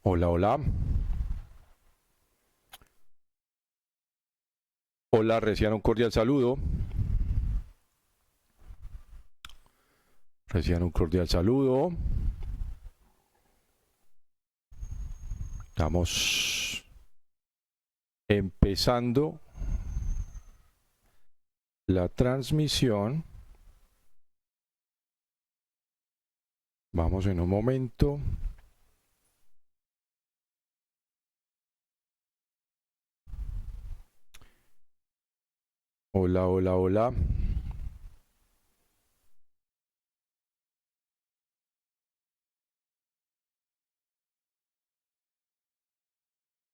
Hola, hola. Hola, reciban un cordial saludo. Reciban un cordial saludo. Estamos empezando la transmisión. Vamos en un momento. Hola, hola, hola.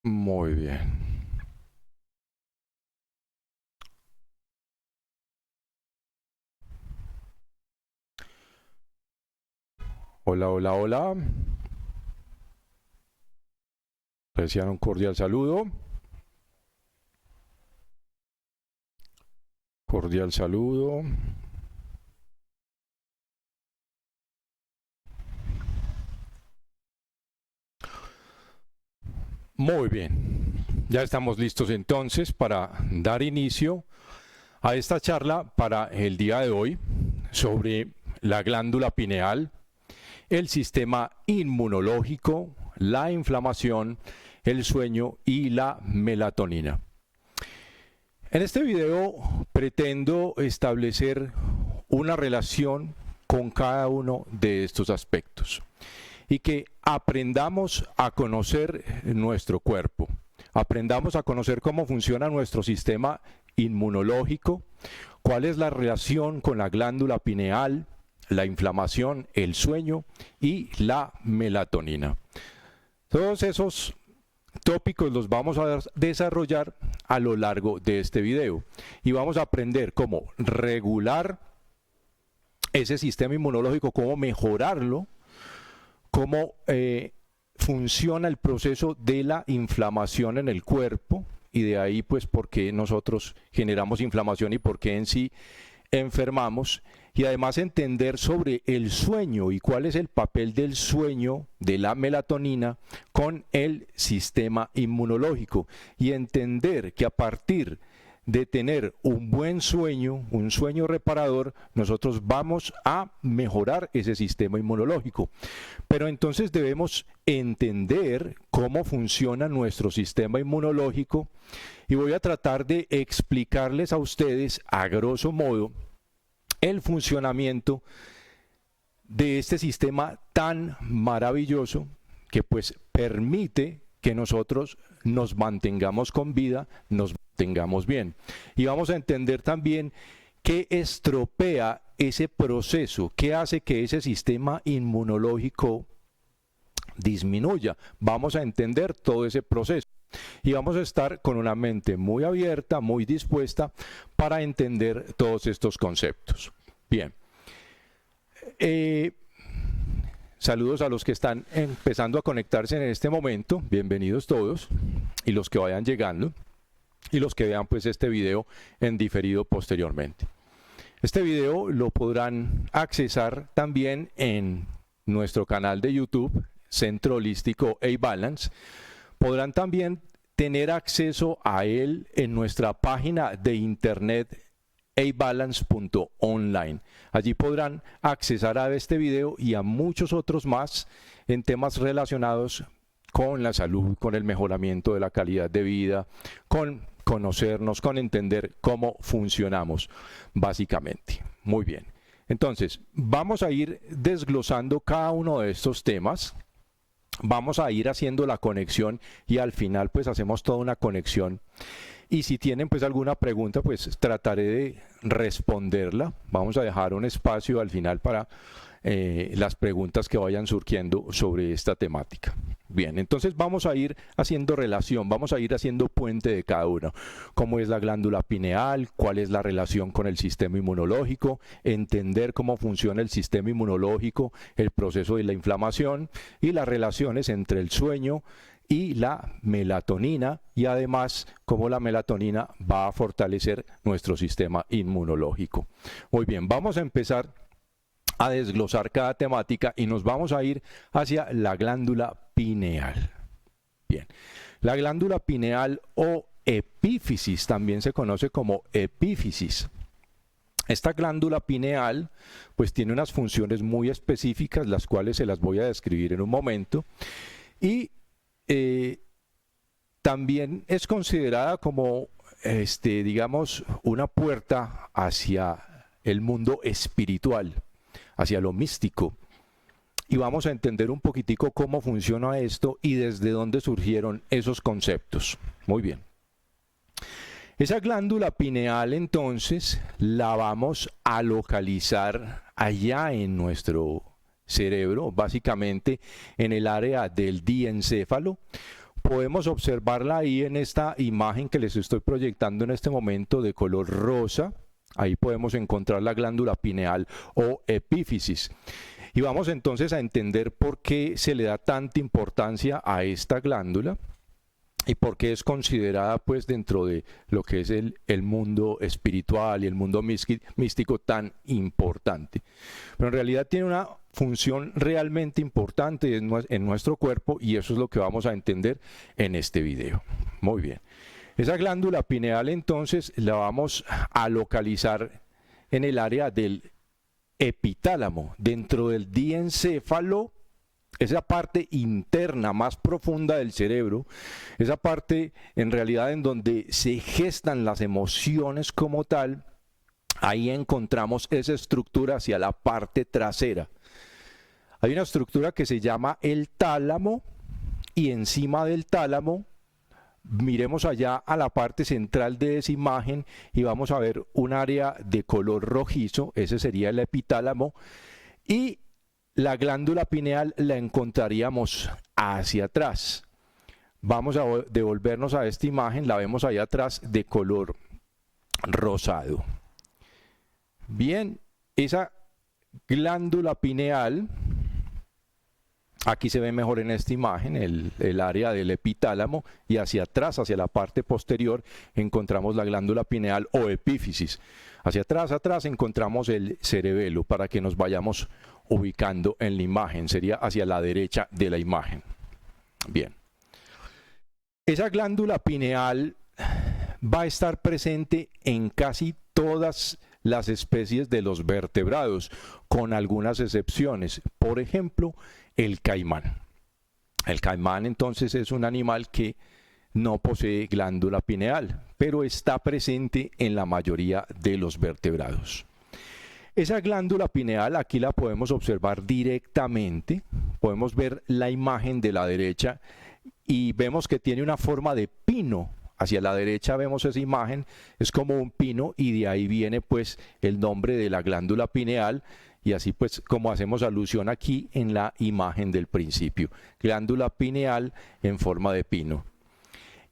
Muy bien. Hola, hola, hola. Reciban un cordial saludo. Cordial saludo. Muy bien. Ya estamos listos entonces para dar inicio a esta charla para el día de hoy sobre la glándula pineal, el sistema inmunológico, la inflamación, el sueño y la melatonina. En este video pretendo establecer una relación con cada uno de estos aspectos y que aprendamos a conocer nuestro cuerpo, aprendamos a conocer cómo funciona nuestro sistema inmunológico, cuál es la relación con la glándula pineal, la inflamación, el sueño y la melatonina. Todos esos tópicos los vamos a desarrollar a lo largo de este video y vamos a aprender cómo regular ese sistema inmunológico, cómo mejorarlo, cómo funciona el proceso de la inflamación en el cuerpo y de ahí pues por qué nosotros generamos inflamación y por qué en sí enfermamos, y además entender sobre el sueño y cuál es el papel del sueño, de la melatonina, con el sistema inmunológico, y entender que a partir de tener un buen sueño, un sueño reparador, nosotros vamos a mejorar ese sistema inmunológico. Pero entonces debemos entender cómo funciona nuestro sistema inmunológico y voy a tratar de explicarles a ustedes a grosso modo el funcionamiento de este sistema tan maravilloso que pues permite que nosotros nos mantengamos con vida, nos mantengamos bien. Y vamos a entender también qué estropea ese proceso, qué hace que ese sistema inmunológico disminuya. Vamos a entender todo ese proceso. Y vamos a estar con una mente muy abierta, muy dispuesta para entender todos estos conceptos. Bien. Saludos a los que están empezando a conectarse en este momento. Bienvenidos todos. Y los que vayan llegando. Y los que vean pues este video en diferido posteriormente. Este video lo podrán accesar también en nuestro canal de YouTube, Centro Holístico A-Balance. Podrán también tener acceso a él en nuestra página de internet abalance.online. Allí podrán accesar a este video y a muchos otros más en temas relacionados con la salud, con el mejoramiento de la calidad de vida, con conocernos, con entender cómo funcionamos, básicamente. Muy bien. Entonces, vamos a ir desglosando cada uno de estos temas. Vamos a ir haciendo la conexión y al final pues hacemos toda una conexión. Y si tienen pues alguna pregunta, pues trataré de responderla. Vamos a dejar un espacio al final para las preguntas que vayan surgiendo sobre esta temática. Bien, entonces vamos a ir haciendo relación, vamos a ir haciendo puente de cada uno. ¿Cómo es la glándula pineal? ¿Cuál es la relación con el sistema inmunológico? Entender cómo funciona el sistema inmunológico, el proceso de la inflamación y las relaciones entre el sueño y la melatonina, y además cómo la melatonina va a fortalecer nuestro sistema inmunológico. Muy bien, vamos a empezar a desglosar cada temática y nos vamos a ir hacia la glándula pineal. Bien, la glándula pineal o epífisis también se conoce como epífisis. Esta glándula pineal pues tiene unas funciones muy específicas, las cuales se las voy a describir en un momento, y también es considerada como, digamos, una puerta hacia el mundo espiritual, hacia lo místico. Y vamos a entender un poquitico cómo funciona esto y desde dónde surgieron esos conceptos. Muy bien. Esa glándula pineal entonces la vamos a localizar allá en nuestro cerebro, básicamente en el área del diencéfalo. Podemos observarla ahí en esta imagen que les estoy proyectando en este momento de color rosa. Ahí podemos encontrar la glándula pineal o epífisis. Y vamos entonces a entender por qué se le da tanta importancia a esta glándula y por qué es considerada pues dentro de lo que es el mundo espiritual y el mundo místico tan importante. Pero en realidad tiene una función realmente importante en nuestro cuerpo y eso es lo que vamos a entender en este video. Muy bien. Esa glándula pineal entonces la vamos a localizar en el área del epitálamo, dentro del diencéfalo. Esa parte interna más profunda del cerebro, esa parte en realidad en donde se gestan las emociones como tal, ahí encontramos esa estructura hacia la parte trasera. Hay una estructura que se llama el tálamo y encima del tálamo, miremos allá a la parte central de esa imagen y vamos a ver un área de color rojizo, ese sería el epitálamo, y la glándula pineal la encontraríamos hacia atrás. Vamos a devolvernos a esta imagen, la vemos allá atrás de color rosado. Bien, esa glándula pineal, aquí se ve mejor en esta imagen, el área del epitálamo, y hacia atrás, hacia la parte posterior, encontramos la glándula pineal o epífisis. Hacia atrás encontramos el cerebelo, para que nos vayamos ubicando en la imagen, sería hacia la derecha de la imagen. Bien. Esa glándula pineal va a estar presente en casi todas las especies de los vertebrados, con algunas excepciones. Por ejemplo, el caimán. El caimán entonces es un animal que no posee glándula pineal, pero está presente en la mayoría de los vertebrados. Esa glándula pineal aquí la podemos observar directamente, podemos ver la imagen de la derecha y vemos que tiene una forma de pino. Hacia la derecha vemos esa imagen, es como un pino y de ahí viene pues el nombre de la glándula pineal y así pues como hacemos alusión aquí en la imagen del principio, glándula pineal en forma de pino.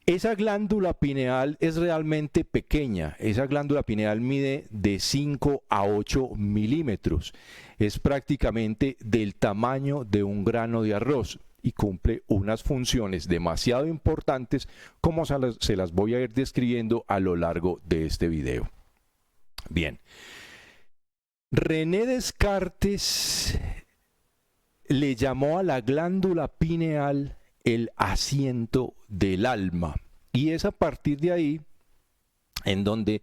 Esa glándula pineal es realmente pequeña, esa glándula pineal mide de 5 a 8 milímetros, es prácticamente del tamaño de un grano de arroz y cumple unas funciones demasiado importantes como se las voy a ir describiendo a lo largo de este video. Bien, René Descartes le llamó a la glándula pineal el asiento del alma y es a partir de ahí en donde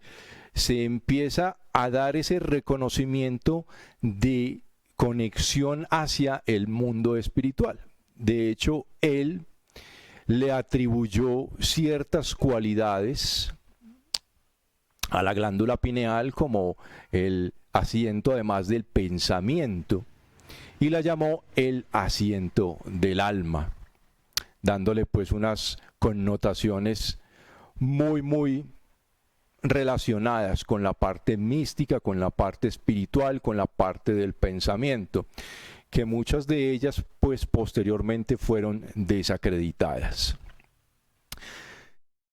se empieza a dar ese reconocimiento de conexión hacia el mundo espiritual. De hecho, él le atribuyó ciertas cualidades a la glándula pineal como el asiento además del pensamiento y la llamó el asiento del alma, dándole pues unas connotaciones muy relacionadas con la parte mística, con la parte espiritual, con la parte del pensamiento, que muchas de ellas pues posteriormente fueron desacreditadas.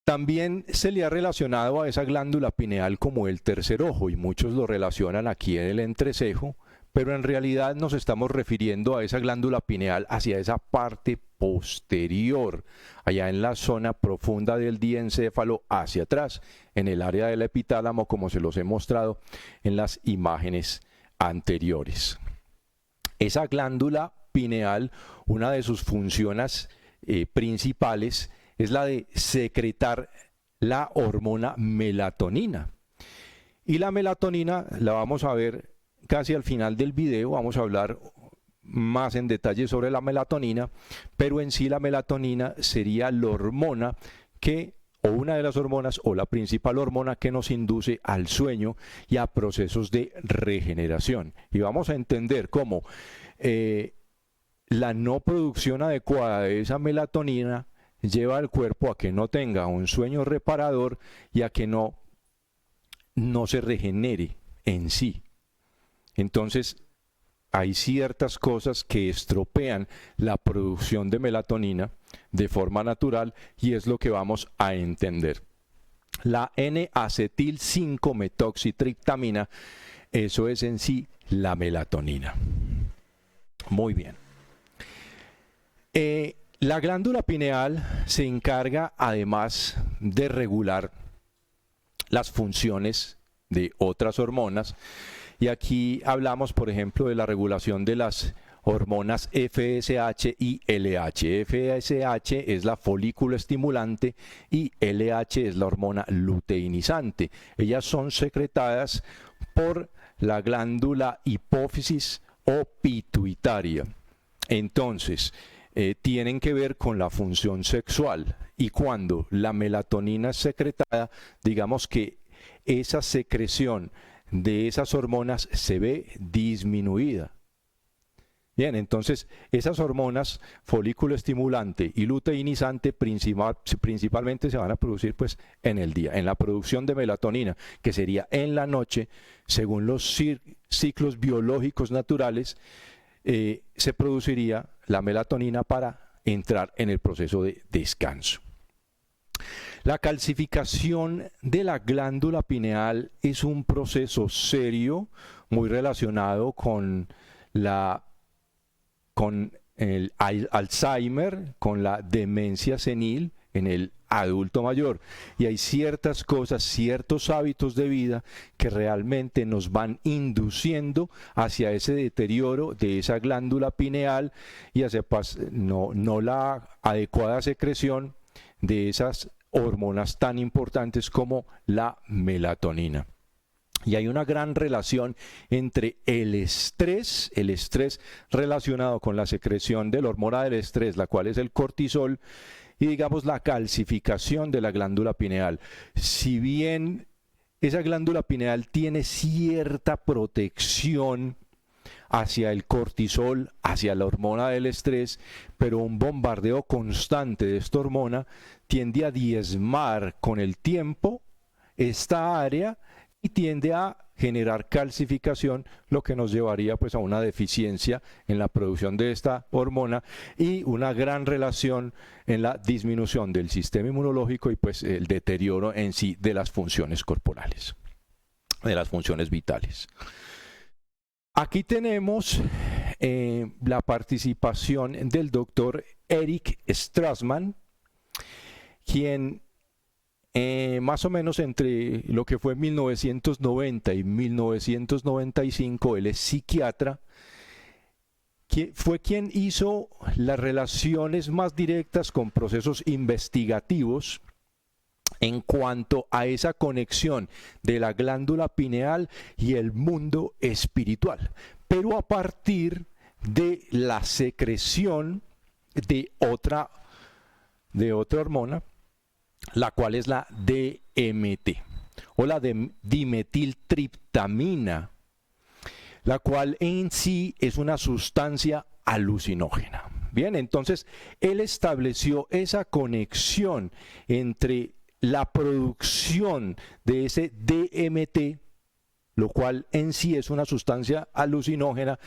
También se le ha relacionado a esa glándula pineal como el tercer ojo y muchos lo relacionan aquí en el entrecejo, pero en realidad nos estamos refiriendo a esa glándula pineal hacia esa parte posterior, allá en la zona profunda del diencéfalo hacia atrás, en el área del epitálamo como se los he mostrado en las imágenes anteriores. Esa glándula pineal, una de sus funciones principales es la de secretar la hormona melatonina. Y la melatonina la vamos a ver casi al final del video, vamos a hablar más en detalle sobre la melatonina, pero en sí la melatonina sería la hormona o una de las hormonas o la principal hormona que nos induce al sueño y a procesos de regeneración. Y vamos a entender cómo la no producción adecuada de esa melatonina lleva al cuerpo a que no tenga un sueño reparador y a que no se regenere en sí. Entonces, hay ciertas cosas que estropean la producción de melatonina de forma natural y es lo que vamos a entender. La N-acetil 5-metoxitriptamina, eso es en sí la melatonina. Muy bien. La glándula pineal se encarga además de regular las funciones de otras hormonas. Y aquí hablamos, por ejemplo, de la regulación de las hormonas FSH y LH. FSH es la folículo estimulante y LH es la hormona luteinizante. Ellas son secretadas por la glándula hipófisis o pituitaria. Entonces, tienen que ver con la función sexual. Y cuando la melatonina es secretada, digamos que esa secreción de esas hormonas se ve disminuida. Bien, entonces esas hormonas, folículo estimulante y luteinizante, principalmente se van a producir pues en el día, en la producción de melatonina, que sería en la noche, según los ciclos biológicos naturales, se produciría la melatonina para entrar en el proceso de descanso. La calcificación de la glándula pineal es un proceso serio, muy relacionado con el Alzheimer, con la demencia senil en el adulto mayor. Y hay ciertas cosas, ciertos hábitos de vida que realmente nos van induciendo hacia ese deterioro de esa glándula pineal y hacia no la adecuada secreción de esas hormonas tan importantes como la melatonina. Y hay una gran relación entre el estrés relacionado con la secreción de la hormona del estrés, la cual es el cortisol, y digamos la calcificación de la glándula pineal. Si bien esa glándula pineal tiene cierta protección hacia el cortisol, hacia la hormona del estrés, pero un bombardeo constante de esta hormona tiende a diezmar con el tiempo esta área y tiende a generar calcificación, lo que nos llevaría pues a una deficiencia en la producción de esta hormona y una gran relación en la disminución del sistema inmunológico y pues el deterioro en sí de las funciones corporales, de las funciones vitales. Aquí tenemos la participación del doctor Eric Strassman, quien más o menos entre lo que fue 1990 y 1995, él es psiquiatra, fue quien hizo las relaciones más directas con procesos investigativos en cuanto a esa conexión de la glándula pineal y el mundo espiritual, pero a partir de la secreción de otra hormona, la cual es la DMT o la dimetiltriptamina, la cual en sí es una sustancia alucinógena. Bien, entonces él estableció esa conexión entre la producción de ese DMT, lo cual en sí es una sustancia alucinógena,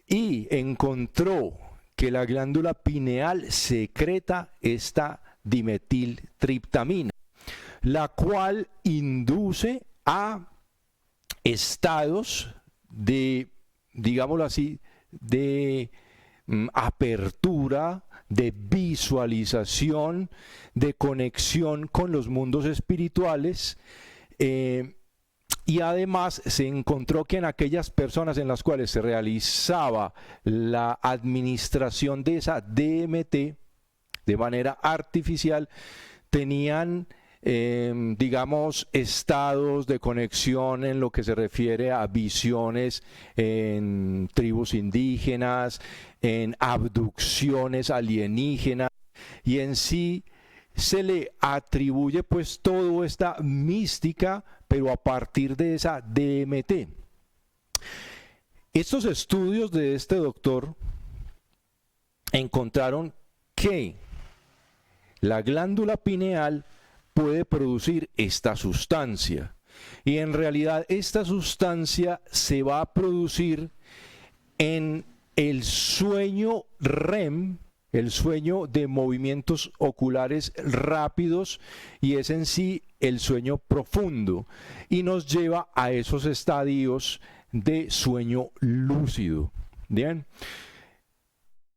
y encontró que la glándula pineal secreta esta dimetiltriptamina, la cual induce a estados de, digámoslo así, de apertura, de visualización, de conexión con los mundos espirituales, y además se encontró que en aquellas personas en las cuales se realizaba la administración de esa DMT, de manera artificial, tenían, digamos, estados de conexión en lo que se refiere a visiones en tribus indígenas, en abducciones alienígenas, y en sí se le atribuye pues toda esta mística, pero a partir de esa DMT. Estos estudios de este doctor encontraron que la glándula pineal puede producir esta sustancia, y en realidad esta sustancia se va a producir en el sueño REM, el sueño de movimientos oculares rápidos, y es en sí el sueño profundo, y nos lleva a esos estadios de sueño lúcido. Bien,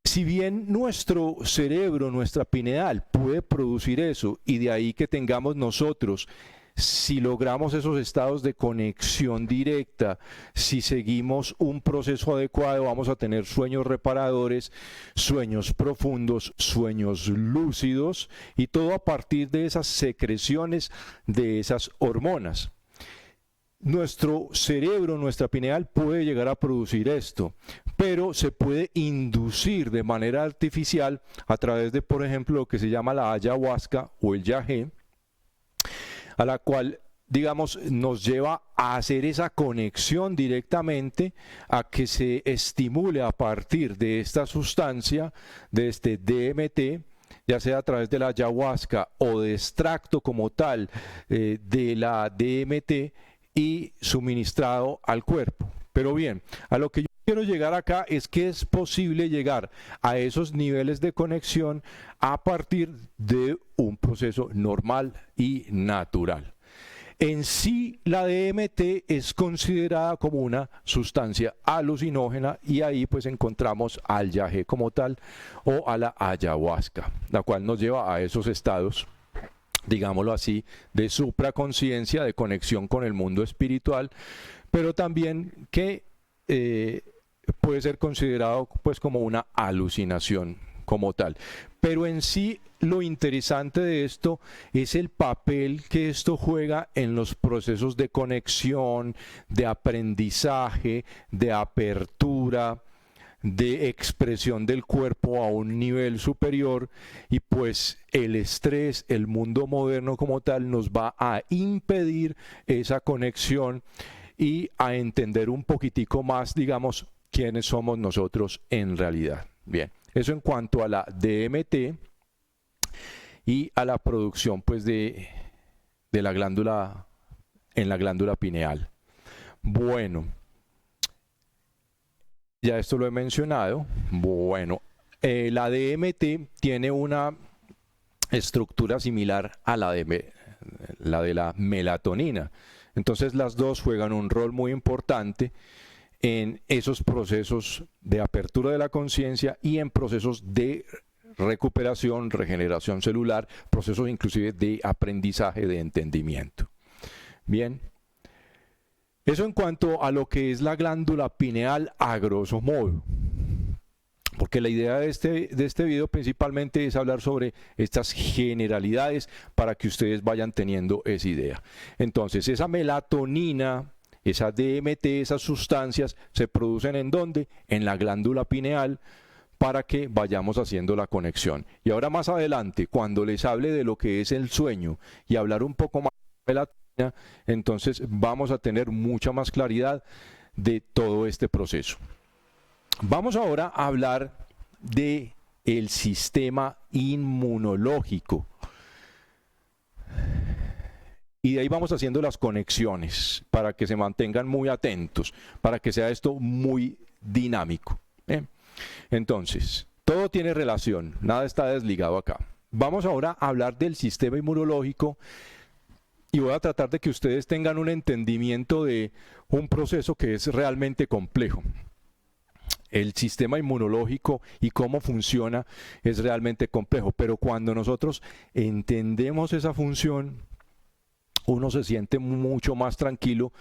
si bien nuestro cerebro, nuestra pineal puede producir eso, y de ahí que tengamos nosotros, si logramos esos estados de conexión directa, si seguimos un proceso adecuado, vamos a tener sueños reparadores, sueños profundos, sueños lúcidos, y todo a partir de esas secreciones de esas hormonas. Nuestro cerebro, nuestra pineal puede llegar a producir esto, pero se puede inducir de manera artificial a través de, por ejemplo, lo que se llama la ayahuasca o el yagé, a la cual, digamos, nos lleva a hacer esa conexión directamente, a que se estimule a partir de esta sustancia, de este DMT, ya sea a través de la ayahuasca o de extracto como tal de la DMT, y suministrado al cuerpo. Pero bien, a lo que yo quiero llegar acá es que es posible llegar a esos niveles de conexión a partir de un proceso normal y natural. En sí, la DMT es considerada como una sustancia alucinógena, y ahí pues encontramos al yagé como tal o a la ayahuasca, la cual nos lleva a esos estados, digámoslo así, de supraconciencia, de conexión con el mundo espiritual, pero también que puede ser considerado pues como una alucinación como tal. Pero en sí lo interesante de esto es el papel que esto juega en los procesos de conexión, de aprendizaje, de apertura, de expresión del cuerpo a un nivel superior, y pues el estrés, el mundo moderno como tal, nos va a impedir esa conexión y a entender un poquitico más, digamos, quiénes somos nosotros en realidad. Bien, eso en cuanto a la DMT y a la producción pues de la glándula, en la glándula pineal. Bueno, ya esto lo he mencionado. Bueno, la DMT tiene una estructura similar a la de la melatonina. Entonces las dos juegan un rol muy importante en esos procesos de apertura de la conciencia y en procesos de recuperación, regeneración celular, procesos inclusive de aprendizaje, de entendimiento. Bien. Eso en cuanto a lo que es la glándula pineal a grosso modo, porque la idea de este video principalmente es hablar sobre estas generalidades para que ustedes vayan teniendo esa idea. Entonces, esa melatonina, esa DMT, esas sustancias se producen ¿en dónde? En la glándula pineal, para que vayamos haciendo la conexión. Y ahora más adelante, cuando les hable de lo que es el sueño y hablar un poco más de la melatonina, entonces vamos a tener mucha más claridad de todo este proceso. Vamos ahora a hablar de el sistema inmunológico, y de ahí vamos haciendo las conexiones para que se mantengan muy atentos, para que sea esto muy dinámico. Entonces, todo tiene relación, nada está desligado acá. Vamos ahora a hablar del sistema inmunológico, y voy a tratar de que ustedes tengan un entendimiento de un proceso que es realmente complejo. El sistema inmunológico y cómo funciona es realmente complejo, pero cuando nosotros entendemos esa función, uno se siente mucho más tranquilo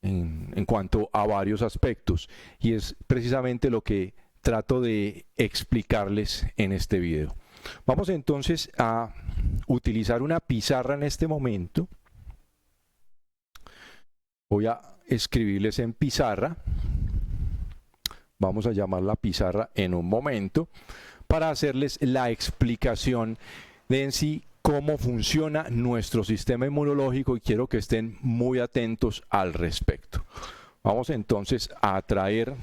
en cuanto a varios aspectos, y es precisamente lo que trato de explicarles en este video. Vamos entonces a utilizar una pizarra en este momento. Voy a escribirles en pizarra. Vamos a llamar la pizarra en un momento para hacerles la explicación de en sí cómo funciona nuestro sistema inmunológico y quiero que estén muy atentos al respecto. Vamos entonces a traer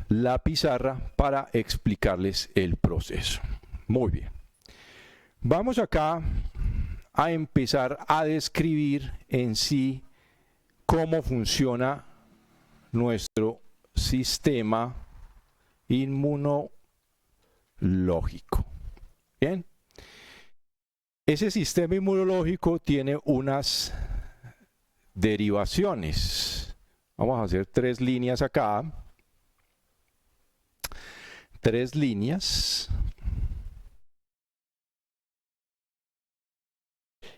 la pizarra para explicarles el proceso. Muy bien. Vamos acá a empezar a describir en sí cómo funciona nuestro sistema inmunológico. Bien. Ese sistema inmunológico tiene unas derivaciones. Vamos a hacer 3 líneas acá. 3 líneas.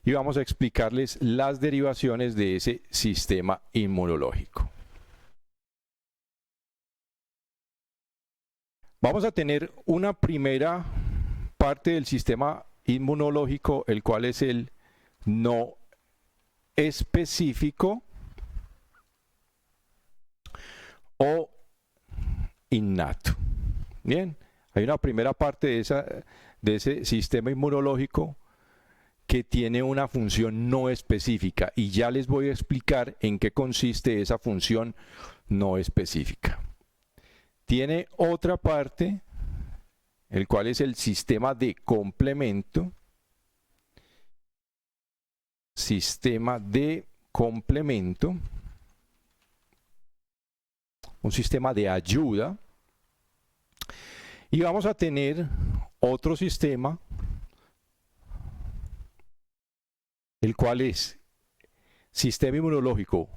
Y vamos a explicarles las derivaciones de ese sistema inmunológico. Vamos a tener una primera parte del sistema inmunológico, el cual es el no específico o innato. Bien, hay una primera parte de ese sistema inmunológico que tiene una función no específica y ya les voy a explicar en qué consiste esa función no específica. Tiene otra parte, el cual es el sistema de complemento. Sistema de complemento. Un sistema de ayuda. Y vamos a tener otro sistema, el cual es sistema inmunológico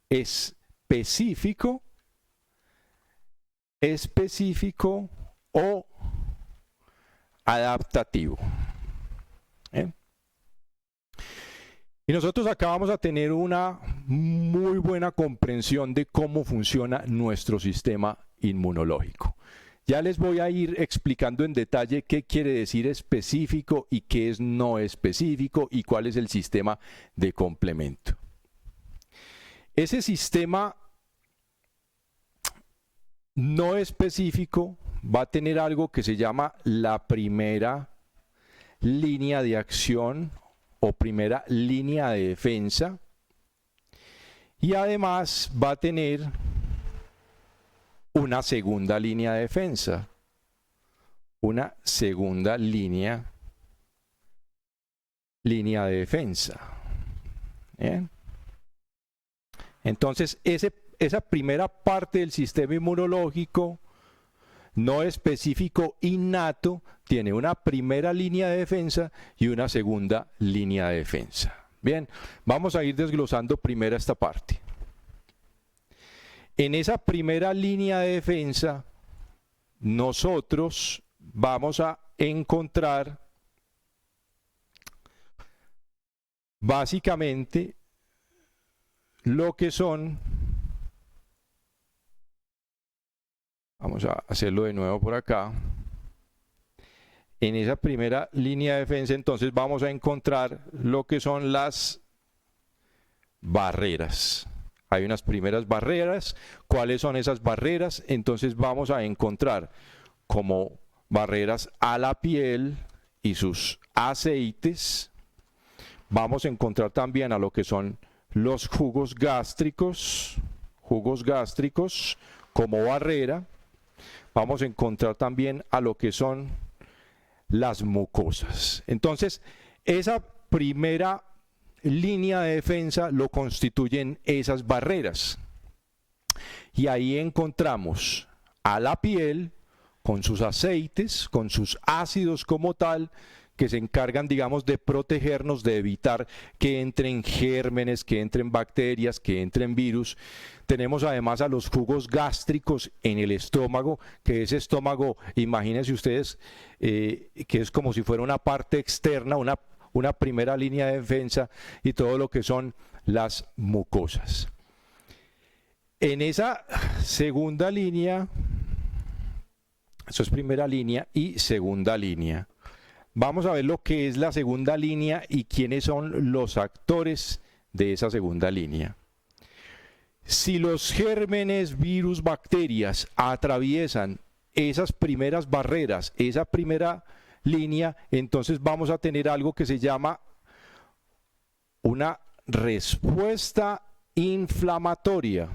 específico o adaptativo. Y nosotros acá vamos a tener una muy buena comprensión de cómo funciona nuestro sistema inmunológico. Ya les voy a ir explicando en detalle qué quiere decir específico y qué es no específico y cuál es el sistema de complemento. Ese sistema no específico va a tener algo que se llama la primera línea de acción o primera línea de defensa y además va a tener una segunda línea de defensa, una segunda línea de defensa. ¿Bien? Entonces, esa primera parte del sistema inmunológico no específico innato tiene una primera línea de defensa y una segunda línea de defensa. Bien, vamos a ir desglosando primero esta parte. En esa primera línea de defensa, nosotros vamos a encontrar básicamente lo que son, vamos a hacerlo de nuevo por acá, en esa primera línea de defensa entonces vamos a encontrar lo que son las barreras. Hay unas primeras barreras. ¿Cuáles son esas barreras? Entonces vamos a encontrar como barreras a la piel y sus aceites. Vamos a encontrar también a lo que son los jugos gástricos como barrera. Vamos a encontrar también a lo que son las mucosas. Entonces, esa primera línea de defensa lo constituyen esas barreras. Y ahí encontramos a la piel con sus aceites, con sus ácidos como tal, que se encargan, digamos, de protegernos, de evitar que entren gérmenes, que entren bacterias, que entren virus. Tenemos además a los jugos gástricos en el estómago, que ese estómago, imagínense ustedes, que es como si fuera una parte externa, una primera línea de defensa y todo lo que son las mucosas. En esa segunda línea Eso es primera línea y segunda línea. Vamos a ver lo que es la segunda línea y quiénes son los actores de esa segunda línea. Si los gérmenes, virus, bacterias atraviesan esas primeras barreras, esa primera línea, entonces vamos a tener algo que se llama una respuesta inflamatoria.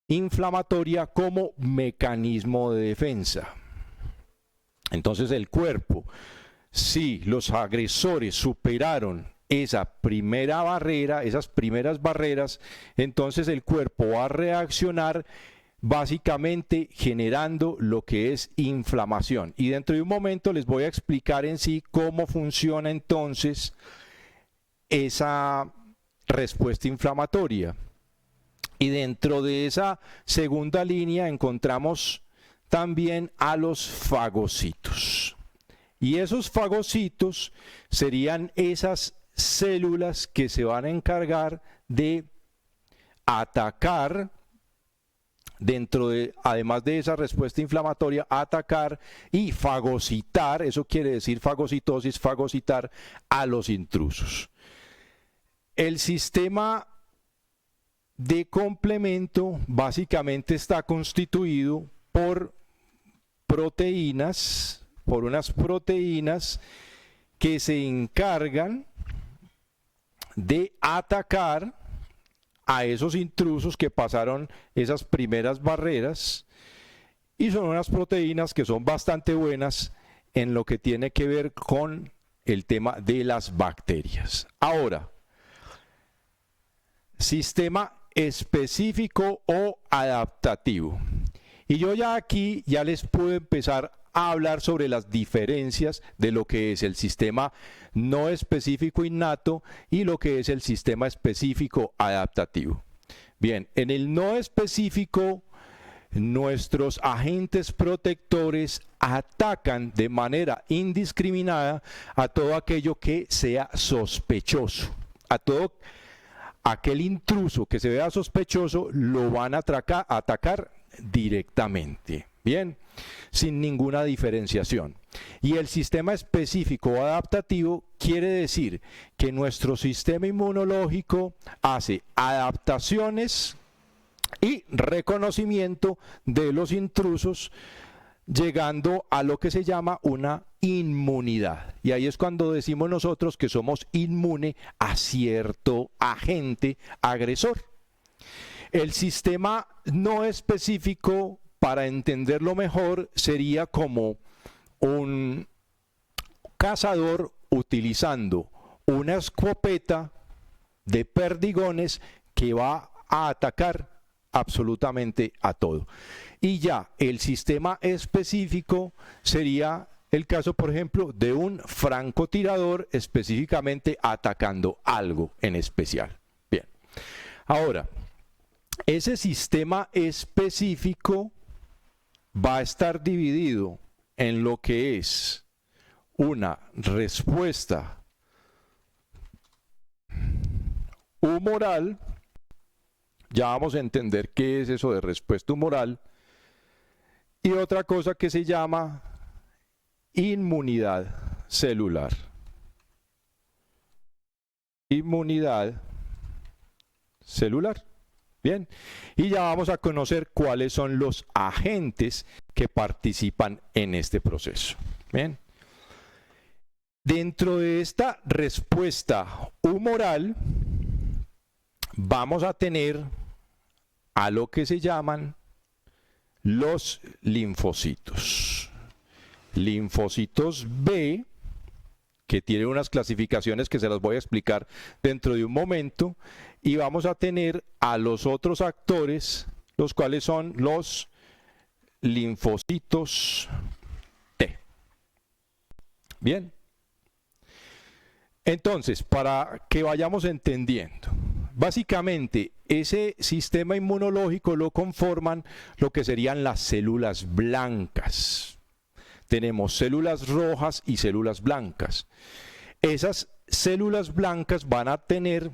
Inflamatoria como mecanismo de defensa. Entonces el cuerpo, si los agresores superaron esa primera barrera, esas primeras barreras, entonces el cuerpo va a reaccionar básicamente generando lo que es inflamación. Y dentro de un momento les voy a explicar en sí cómo funciona entonces esa respuesta inflamatoria. Y dentro de esa segunda línea encontramos también a los fagocitos. Y esos fagocitos serían esas células que se van a encargar de atacar, dentro de, además de esa respuesta inflamatoria, atacar y fagocitar, eso quiere decir fagocitosis, fagocitar a los intrusos. El sistema de complemento básicamente está constituido por proteínas, por unas proteínas que se encargan de atacar a esos intrusos que pasaron esas primeras barreras, y son unas proteínas que son bastante buenas en lo que tiene que ver con el tema de las bacterias. Ahora, sistema específico o adaptativo. Y yo ya aquí ya les puedo empezar a hablar sobre las diferencias de lo que es el sistema no específico innato y lo que es el sistema específico adaptativo. Bien, en el no específico, nuestros agentes protectores atacan de manera indiscriminada a todo aquello que sea sospechoso, a todo aquel intruso que se vea sospechoso lo van a atacar directamente, bien, sin ninguna diferenciación. Y el sistema específico o adaptativo quiere decir que nuestro sistema inmunológico hace adaptaciones y reconocimiento de los intrusos, llegando a lo que se llama una inmunidad. Y ahí es cuando decimos nosotros que somos inmune a cierto agente agresor. El sistema no específico, para entenderlo mejor, sería como un cazador utilizando una escopeta de perdigones que va a atacar absolutamente a todo. Y ya el sistema específico sería el caso, por ejemplo, de un francotirador específicamente atacando algo en especial. Bien, ahora, ese sistema específico va a estar dividido en lo que es una respuesta humoral. Ya vamos a entender qué es eso de respuesta humoral. Y otra cosa que se llama inmunidad celular. Inmunidad celular. Bien, y ya vamos a conocer cuáles son los agentes que participan en este proceso. Bien. Dentro de esta respuesta humoral vamos a tener a lo que se llaman los linfocitos. Linfocitos B, que tienen unas clasificaciones que se las voy a explicar dentro de un momento, y vamos a tener a los otros actores, los cuales son los linfocitos T. Bien. Entonces, para que vayamos entendiendo, básicamente ese sistema inmunológico lo conforman lo que serían las células blancas. Tenemos células rojas y células blancas. Esas células blancas van a tener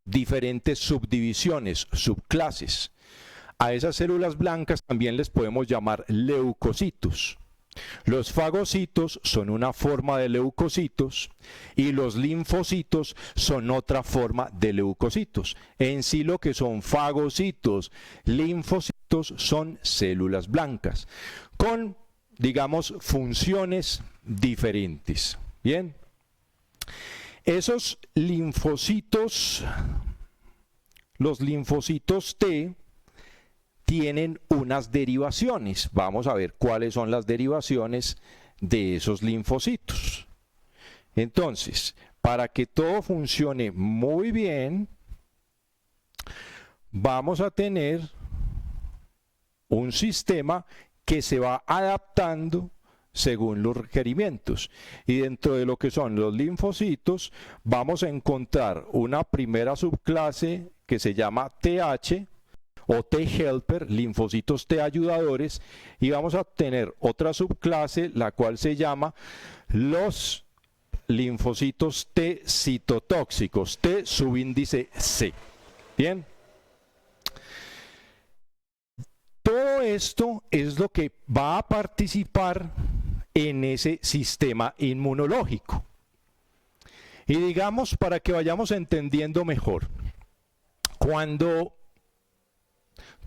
diferentes subdivisiones, subclases. A esas células blancas también les podemos llamar leucocitos. Los fagocitos son una forma de leucocitos y los linfocitos son otra forma de leucocitos. En sí lo que son fagocitos, linfocitos son células blancas con, digamos, funciones diferentes. Bien, esos linfocitos, los linfocitos T, tienen unas derivaciones. Vamos a ver cuáles son las derivaciones de esos linfocitos. Entonces, para que todo funcione muy bien, vamos a tener un sistema que se va adaptando según los requerimientos. Y dentro de lo que son los linfocitos, vamos a encontrar una primera subclase que se llama TH, o T-helper, linfocitos T ayudadores, y vamos a tener otra subclase, la cual se llama los linfocitos T citotóxicos, T subíndice C. Bien. Todo esto es lo que va a participar en ese sistema inmunológico. Y digamos, para que vayamos entendiendo mejor, cuando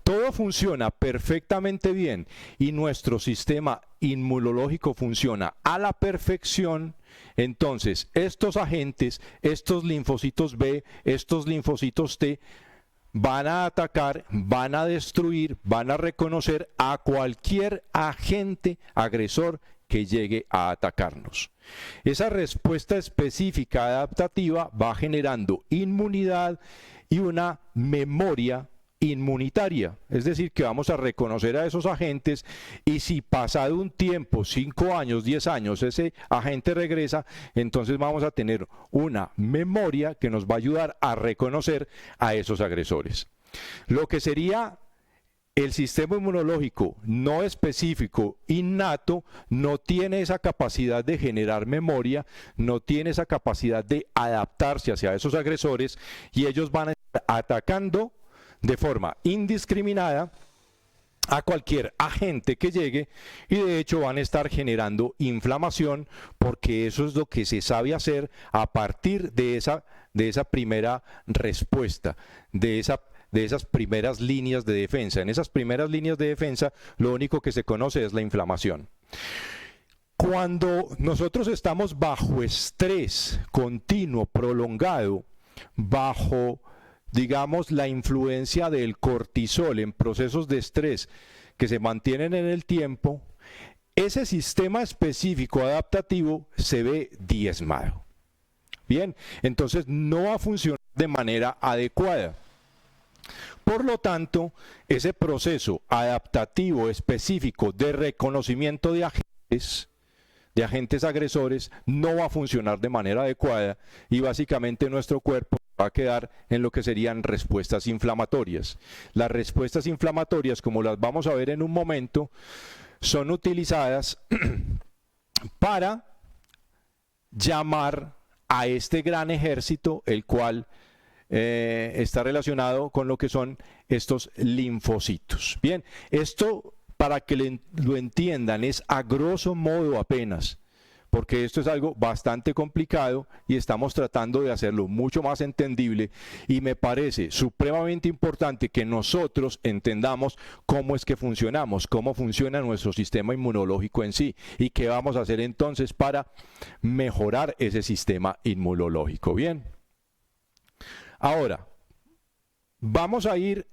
todo funciona perfectamente bien y nuestro sistema inmunológico funciona a la perfección, entonces estos agentes, estos linfocitos B, estos linfocitos T, van a atacar, van a destruir, van a reconocer a cualquier agente agresor que llegue a atacarnos. Esa respuesta específica adaptativa va generando inmunidad y una memoria inmunitaria, es decir, que vamos a reconocer a esos agentes y si pasado un tiempo, 5 años, 10 años, ese agente regresa, entonces vamos a tener una memoria que nos va a ayudar a reconocer a esos agresores. Lo que sería el sistema inmunológico no específico, innato, no tiene esa capacidad de generar memoria, no tiene esa capacidad de adaptarse hacia esos agresores y ellos van a estar atacando de forma indiscriminada a cualquier agente que llegue y de hecho van a estar generando inflamación porque eso es lo que se sabe hacer a partir de esa primera respuesta, de esas primeras líneas de defensa. En esas primeras líneas de defensa lo único que se conoce es la inflamación. Cuando nosotros estamos bajo estrés continuo, prolongado, bajo, digamos, la influencia del cortisol en procesos de estrés que se mantienen en el tiempo, ese sistema específico adaptativo se ve diezmado. Bien, entonces no va a funcionar de manera adecuada. Por lo tanto, ese proceso adaptativo específico de reconocimiento de agentes agresores, no va a funcionar de manera adecuada y básicamente nuestro cuerpo va a quedar en lo que serían respuestas inflamatorias. Las respuestas inflamatorias, como las vamos a ver en un momento, son utilizadas para llamar a este gran ejército, el cual está relacionado con lo que son estos linfocitos. Bien, esto para que lo entiendan es a grosso modo apenas, porque esto es algo bastante complicado y estamos tratando de hacerlo mucho más entendible y me parece supremamente importante que nosotros entendamos cómo es que funcionamos, cómo funciona nuestro sistema inmunológico en sí y qué vamos a hacer entonces para mejorar ese sistema inmunológico. Bien. Ahora, vamos a ir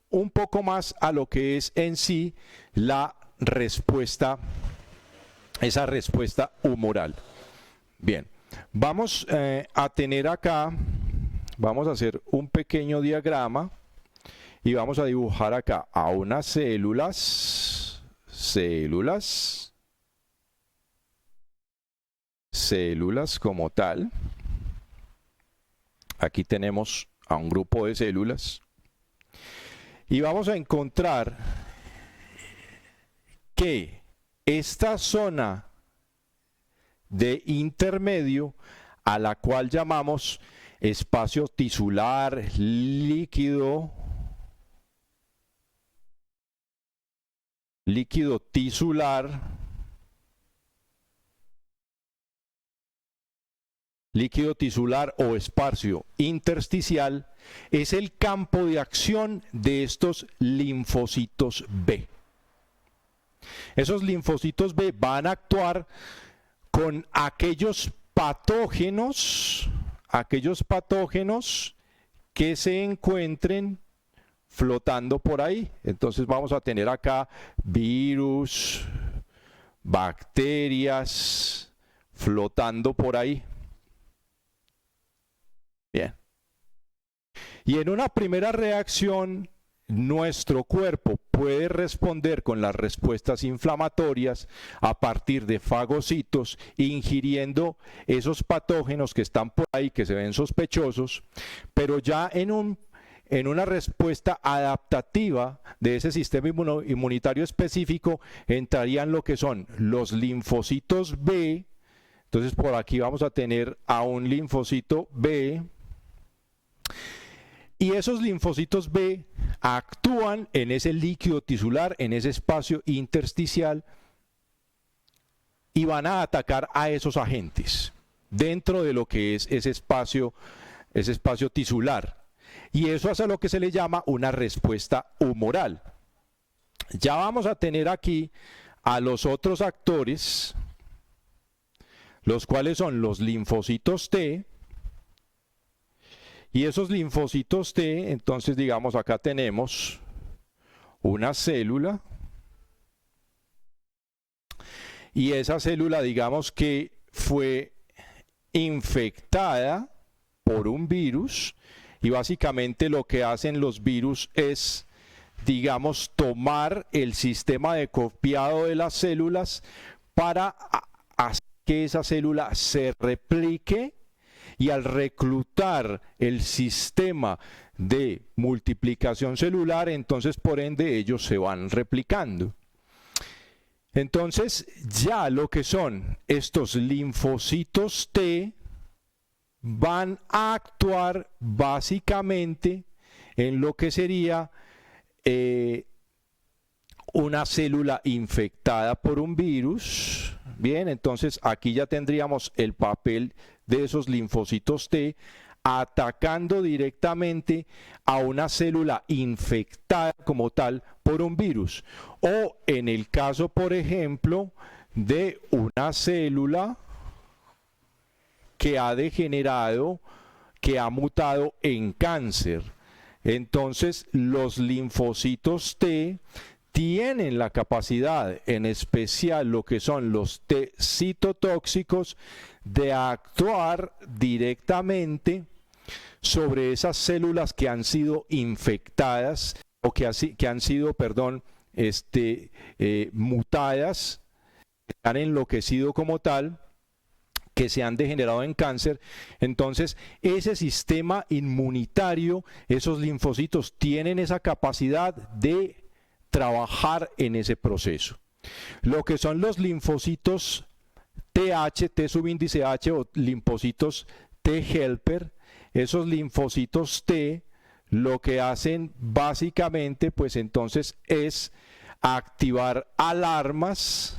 un poco más a lo que es en sí la respuesta, esa respuesta humoral. Bien, vamos a tener acá, vamos a hacer un pequeño diagrama y vamos a dibujar acá a unas células como tal. Aquí tenemos a un grupo de células y vamos a encontrar que esta zona de intermedio, a la cual llamamos espacio tisular líquido, líquido tisular, o espacio intersticial, es el campo de acción de estos linfocitos B. Esos linfocitos B van a actuar con aquellos patógenos que se encuentren flotando por ahí. Entonces vamos a tener acá virus, bacterias flotando por ahí. Bien. Y en una primera reacción, nuestro cuerpo puede responder con las respuestas inflamatorias a partir de fagocitos, ingiriendo esos patógenos que están por ahí, que se ven sospechosos, pero ya en una respuesta adaptativa de ese sistema inmunitario específico entrarían lo que son los linfocitos B. Entonces por aquí vamos a tener a un linfocito B. Y esos linfocitos B actúan en ese líquido tisular, en ese espacio intersticial, y van a atacar a esos agentes dentro de lo que es ese espacio tisular. Y eso hace lo que se le llama una respuesta humoral. Ya vamos a tener aquí a los otros actores, los cuales son los linfocitos T. Y esos linfocitos T, entonces digamos acá tenemos una célula, y esa célula digamos que fue infectada por un virus, y básicamente lo que hacen los virus es, digamos, tomar el sistema de copiado de las células para hacer que esa célula se replique, y al reclutar el sistema de multiplicación celular, entonces por ende ellos se van replicando. Entonces ya lo que son estos linfocitos T van a actuar básicamente en lo que sería una célula infectada por un virus. Bien, entonces aquí ya tendríamos el papel de esos linfocitos T atacando directamente a una célula infectada como tal por un virus. O en el caso, por ejemplo, de una célula que ha degenerado, que ha mutado en cáncer. Entonces, los linfocitos T tienen la capacidad, en especial lo que son los T citotóxicos, de actuar directamente sobre esas células que han sido infectadas o que han sido, mutadas, que han enloquecido como tal, que se han degenerado en cáncer. Entonces, ese sistema inmunitario, esos linfocitos tienen esa capacidad de trabajar en ese proceso. Lo que son los linfocitos TH, T subíndice H o linfocitos T helper, esos linfocitos T lo que hacen básicamente pues entonces es activar alarmas,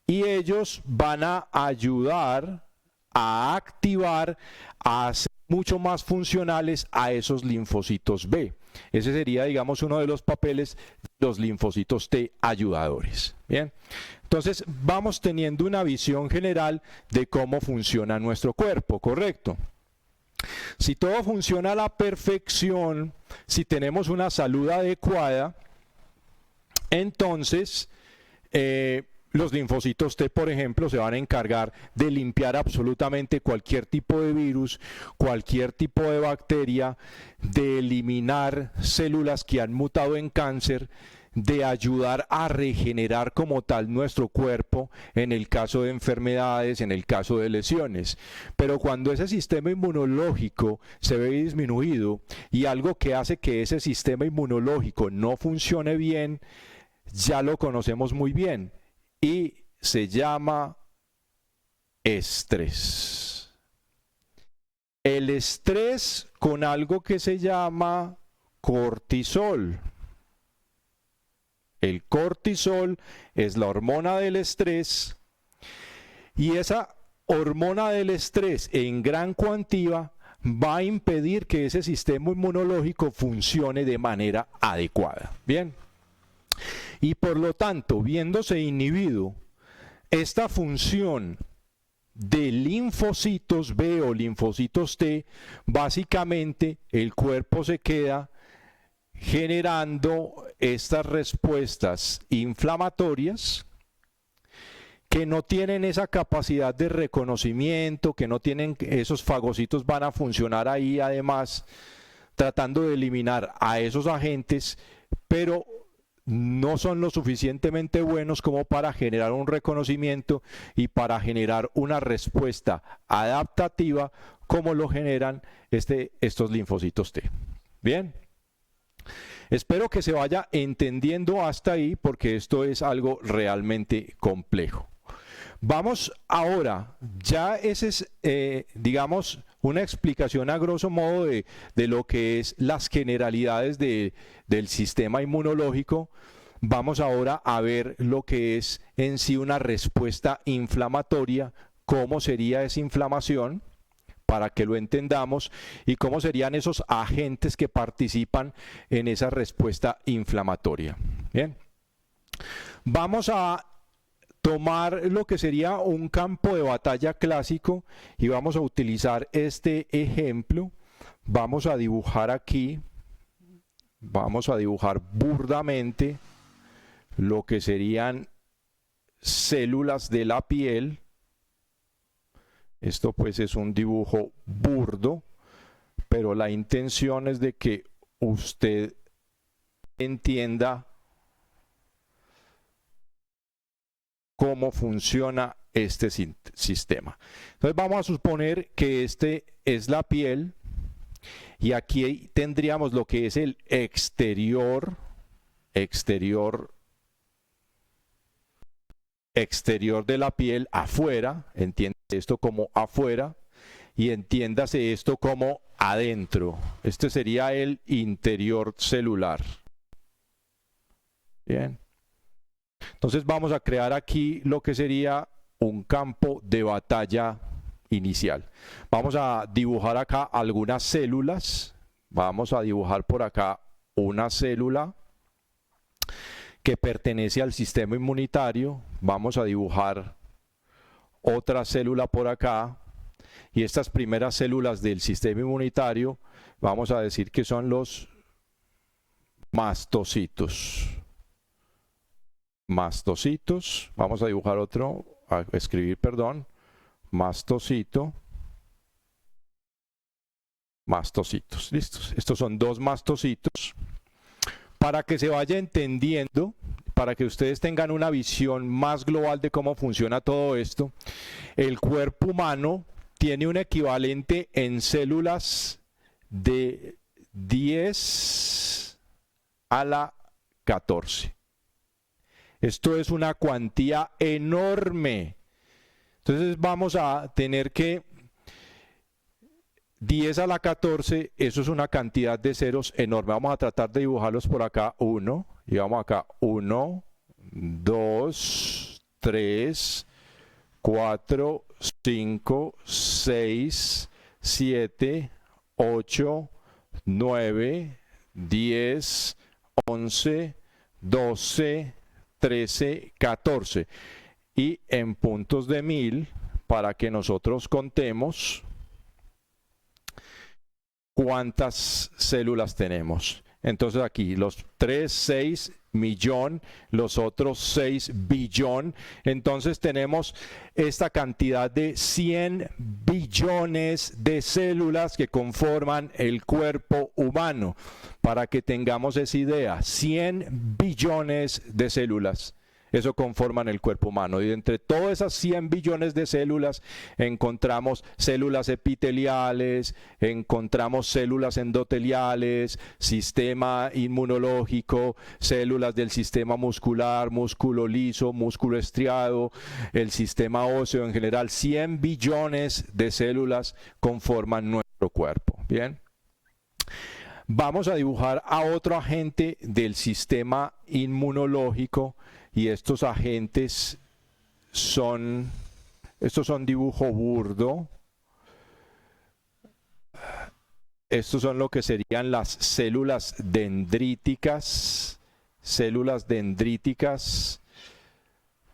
y ellos van a ayudar a activar, a hacer mucho más funcionales a esos linfocitos B. Ese sería, digamos, uno de los papeles de los linfocitos T ayudadores. Bien, entonces vamos teniendo una visión general de cómo funciona nuestro cuerpo, ¿correcto? Si todo funciona a la perfección, si tenemos una salud adecuada, entonces los linfocitos T, por ejemplo, se van a encargar de limpiar absolutamente cualquier tipo de virus, cualquier tipo de bacteria, de eliminar células que han mutado en cáncer, de ayudar a regenerar como tal nuestro cuerpo en el caso de enfermedades, en el caso de lesiones. Pero cuando ese sistema inmunológico se ve disminuido, y algo que hace que ese sistema inmunológico no funcione bien, ya lo conocemos muy bien, y se llama estrés. El estrés con algo que se llama cortisol. El cortisol es la hormona del estrés y esa hormona del estrés en gran cuantía va a impedir que ese sistema inmunológico funcione de manera adecuada. Bien. Y por lo tanto, viéndose inhibido esta función de linfocitos B o linfocitos T, básicamente el cuerpo se queda generando estas respuestas inflamatorias que no tienen esa capacidad de reconocimiento, que no tienen, esos fagocitos van a funcionar ahí además tratando de eliminar a esos agentes, pero no son lo suficientemente buenos como para generar un reconocimiento y para generar una respuesta adaptativa como lo generan estos linfocitos T. Bien. Espero que se vaya entendiendo hasta ahí porque esto es algo realmente complejo. Vamos ahora, ya esa es, digamos, una explicación a grosso modo de lo que es las generalidades del sistema inmunológico. Vamos ahora a ver lo que es en sí una respuesta inflamatoria, cómo sería esa inflamación, para que lo entendamos, y cómo serían esos agentes que participan en esa respuesta inflamatoria. Bien. Vamos a tomar lo que sería un campo de batalla clásico y vamos a utilizar este ejemplo. Vamos a dibujar aquí, vamos a dibujar burdamente lo que serían células de la piel. Esto pues es un dibujo burdo, pero la intención es de que usted entienda cómo funciona este sistema. Entonces vamos a suponer que este es la piel y aquí tendríamos lo que es el exterior de la piel, afuera, entiende esto como afuera y entiéndase esto como adentro. Este sería el interior celular. Bien. Entonces vamos a crear aquí lo que sería un campo de batalla inicial. Vamos a dibujar acá algunas células. Vamos a dibujar por acá una célula que pertenece al sistema inmunitario. Vamos a dibujar otra célula por acá. Y estas primeras células del sistema inmunitario, vamos a decir que son los mastocitos. Mastocitos, vamos a dibujar otro, a escribir, perdón, mastocito, mastocitos, listos. Estos son dos mastocitos. Para que se vaya entendiendo, para que ustedes tengan una visión más global de cómo funciona todo esto, el cuerpo humano tiene un equivalente en células de 10 a la 14. Esto es una cuantía enorme. Entonces vamos a tener que 10 a la 14, eso es una cantidad de ceros enorme. Vamos a tratar de dibujarlos por acá. 1, y vamos acá. 1, 2, 3, 4, 5, 6, 7, 8, 9, 10, 11, 12, 13, 14. Y en puntos de 1000, para que nosotros contemos cuántas células tenemos. Entonces aquí los 3, 6 millón, los otros 6 billón. Entonces tenemos esta cantidad de 100 billones de células que conforman el cuerpo humano. Para que tengamos esa idea, 100 billones de células. Eso conforman el cuerpo humano. Y entre todas esas 100 billones de células encontramos células epiteliales, encontramos células endoteliales, sistema inmunológico, células del sistema muscular, músculo liso, músculo estriado, el sistema óseo en general. 100 billones de células conforman nuestro cuerpo. Bien. Vamos a dibujar a otro agente del sistema inmunológico y estos agentes son, estos son dibujo burdo. Estos son lo que serían las células dendríticas. Células dendríticas.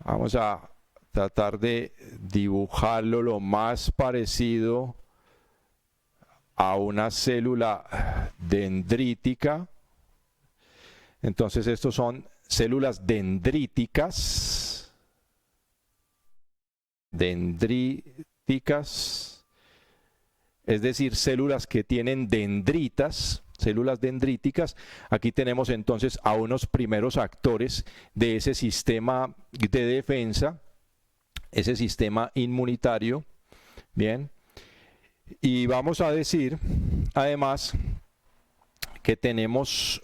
Vamos a tratar de dibujarlo lo más parecido a una célula dendrítica. Entonces estos son células dendríticas. Dendríticas. Es decir, células que tienen dendritas, células dendríticas. Aquí tenemos entonces a unos primeros actores de ese sistema de defensa, ese sistema inmunitario. Bien. Y vamos a decir, además, que tenemos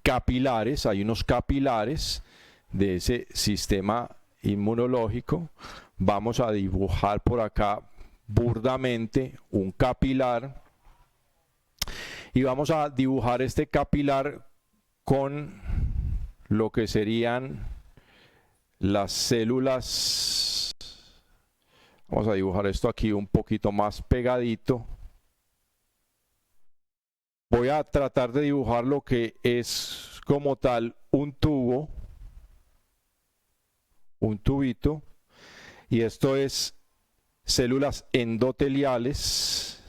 capilares, hay unos capilares de ese sistema inmunológico. Vamos a dibujar por acá burdamente un capilar y vamos a dibujar este capilar con lo que serían las células. Vamos a dibujar esto aquí un poquito más pegadito. Voy a tratar de dibujar lo que es como tal un tubo, un tubito, y esto es células endoteliales.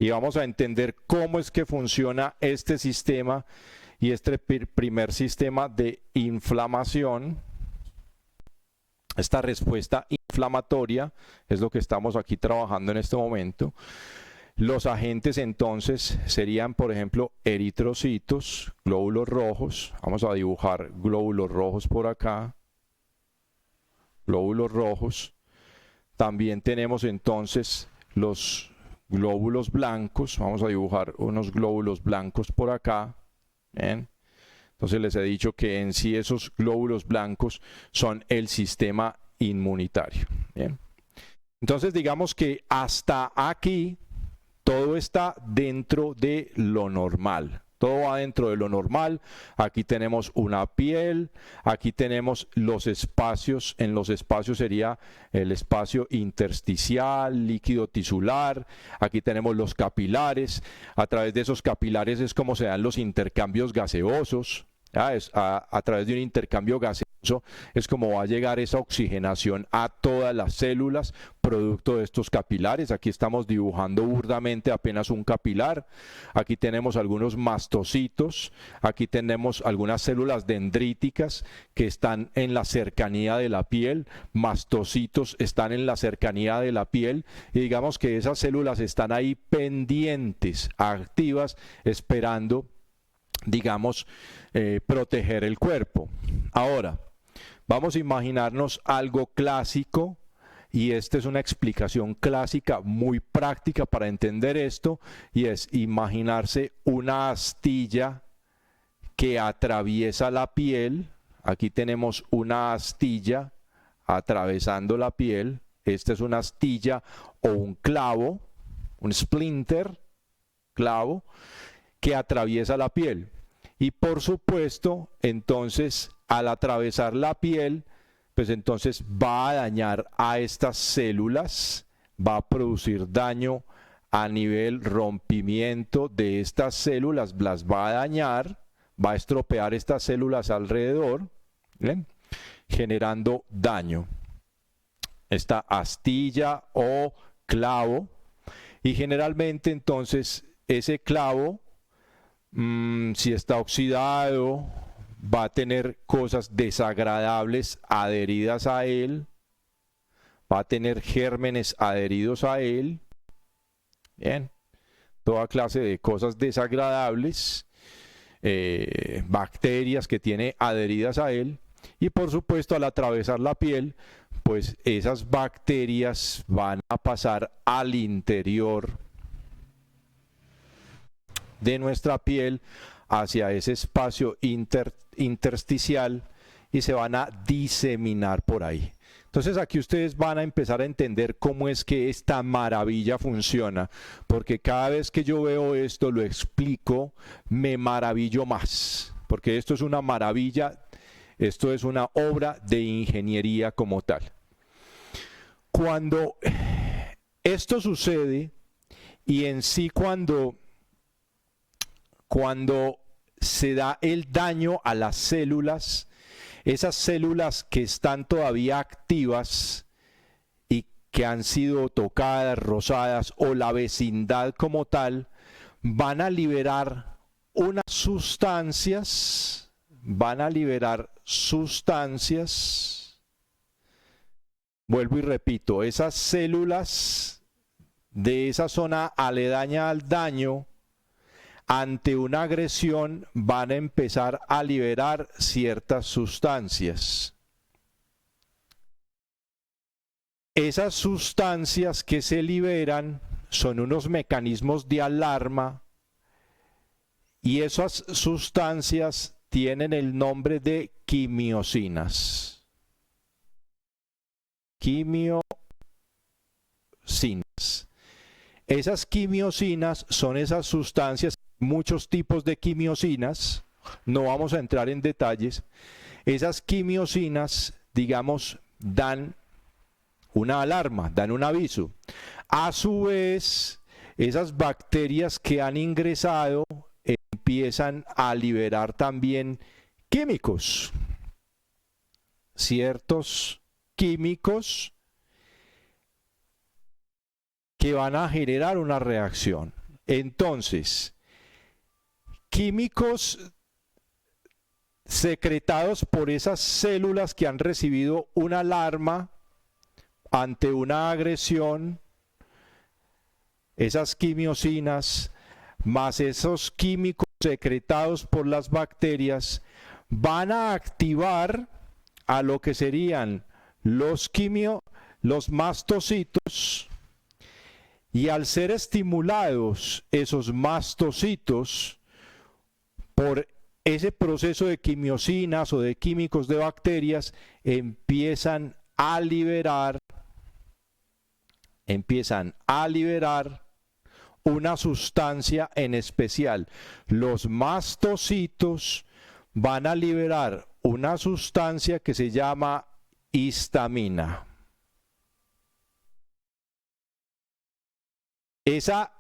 Y vamos a entender cómo es que funciona este sistema y este primer sistema de inflamación. Esta respuesta inflamatoria es lo que estamos aquí trabajando en este momento. Los agentes entonces serían, por ejemplo, eritrocitos, glóbulos rojos. Vamos a dibujar glóbulos rojos por acá. Glóbulos rojos. También tenemos entonces los glóbulos blancos. Vamos a dibujar unos glóbulos blancos por acá. ¿Bien? Entonces les he dicho que en sí esos glóbulos blancos son el sistema inmunitario. ¿Bien? Entonces digamos que hasta aquí todo está dentro de lo normal. Todo va dentro de lo normal. Aquí tenemos una piel, aquí tenemos los espacios. En los espacios sería el espacio intersticial, líquido tisular. Aquí tenemos los capilares. A través de esos capilares es como se dan los intercambios gaseosos. A través de un intercambio gaseoso es como va a llegar esa oxigenación a todas las células producto de estos capilares. Aquí estamos dibujando burdamente apenas un capilar. Aquí tenemos algunos mastocitos, aquí tenemos algunas células dendríticas que están en la cercanía de la piel, mastocitos están en la cercanía de la piel y digamos que esas células están ahí pendientes, activas, esperando, digamos, proteger el cuerpo. Ahora, vamos a imaginarnos algo clásico, y esta es una explicación clásica muy práctica para entender esto, y es imaginarse una astilla que atraviesa la piel. Aquí tenemos una astilla atravesando la piel. Esta es una astilla o un clavo, un splinter, clavo, que atraviesa la piel. Y por supuesto, entonces, al atravesar la piel, pues entonces va a dañar a estas células, va a producir daño a nivel rompimiento de estas células, las va a dañar, va a estropear estas células alrededor, ¿bien? Generando daño. Esta astilla o clavo, y generalmente entonces ese clavo, si está oxidado, va a tener cosas desagradables adheridas a él, va a tener gérmenes adheridos a él, bien, toda clase de cosas desagradables, bacterias que tiene adheridas a él, y por supuesto al atravesar la piel, pues esas bacterias van a pasar al interior de nuestra piel, hacia ese espacio intersticial, y se van a diseminar por ahí. Entonces aquí ustedes van a empezar a entender cómo es que esta maravilla funciona, porque cada vez que yo veo esto, lo explico, me maravillo más, porque esto es una maravilla, esto es una obra de ingeniería como tal. Cuando esto sucede, y en sí cuando se da el daño a las células, esas células que están todavía activas y que han sido tocadas, rozadas, o la vecindad como tal, van a liberar unas sustancias, vuelvo y repito, esas células de esa zona aledaña al daño, ante una agresión van a empezar a liberar ciertas sustancias. Esas sustancias que se liberan son unos mecanismos de alarma, y esas sustancias tienen el nombre de quimiosinas. Esas quimiosinas son esas sustancias, muchos tipos de quimiosinas, no vamos a entrar en detalles. Esas quimiosinas, digamos, dan una alarma, dan un aviso. A su vez, esas bacterias que han ingresado empiezan a liberar también químicos, ciertos químicos que van a generar una reacción. Entonces, químicos secretados por esas células que han recibido una alarma ante una agresión, esas quimiosinas, más esos químicos secretados por las bacterias, van a activar a lo que serían los mastocitos, y al ser estimulados esos mastocitos por ese proceso de quimiosinas o de químicos de bacterias, empiezan a liberar una sustancia en especial. Los mastocitos van a liberar una sustancia que se llama histamina. Esa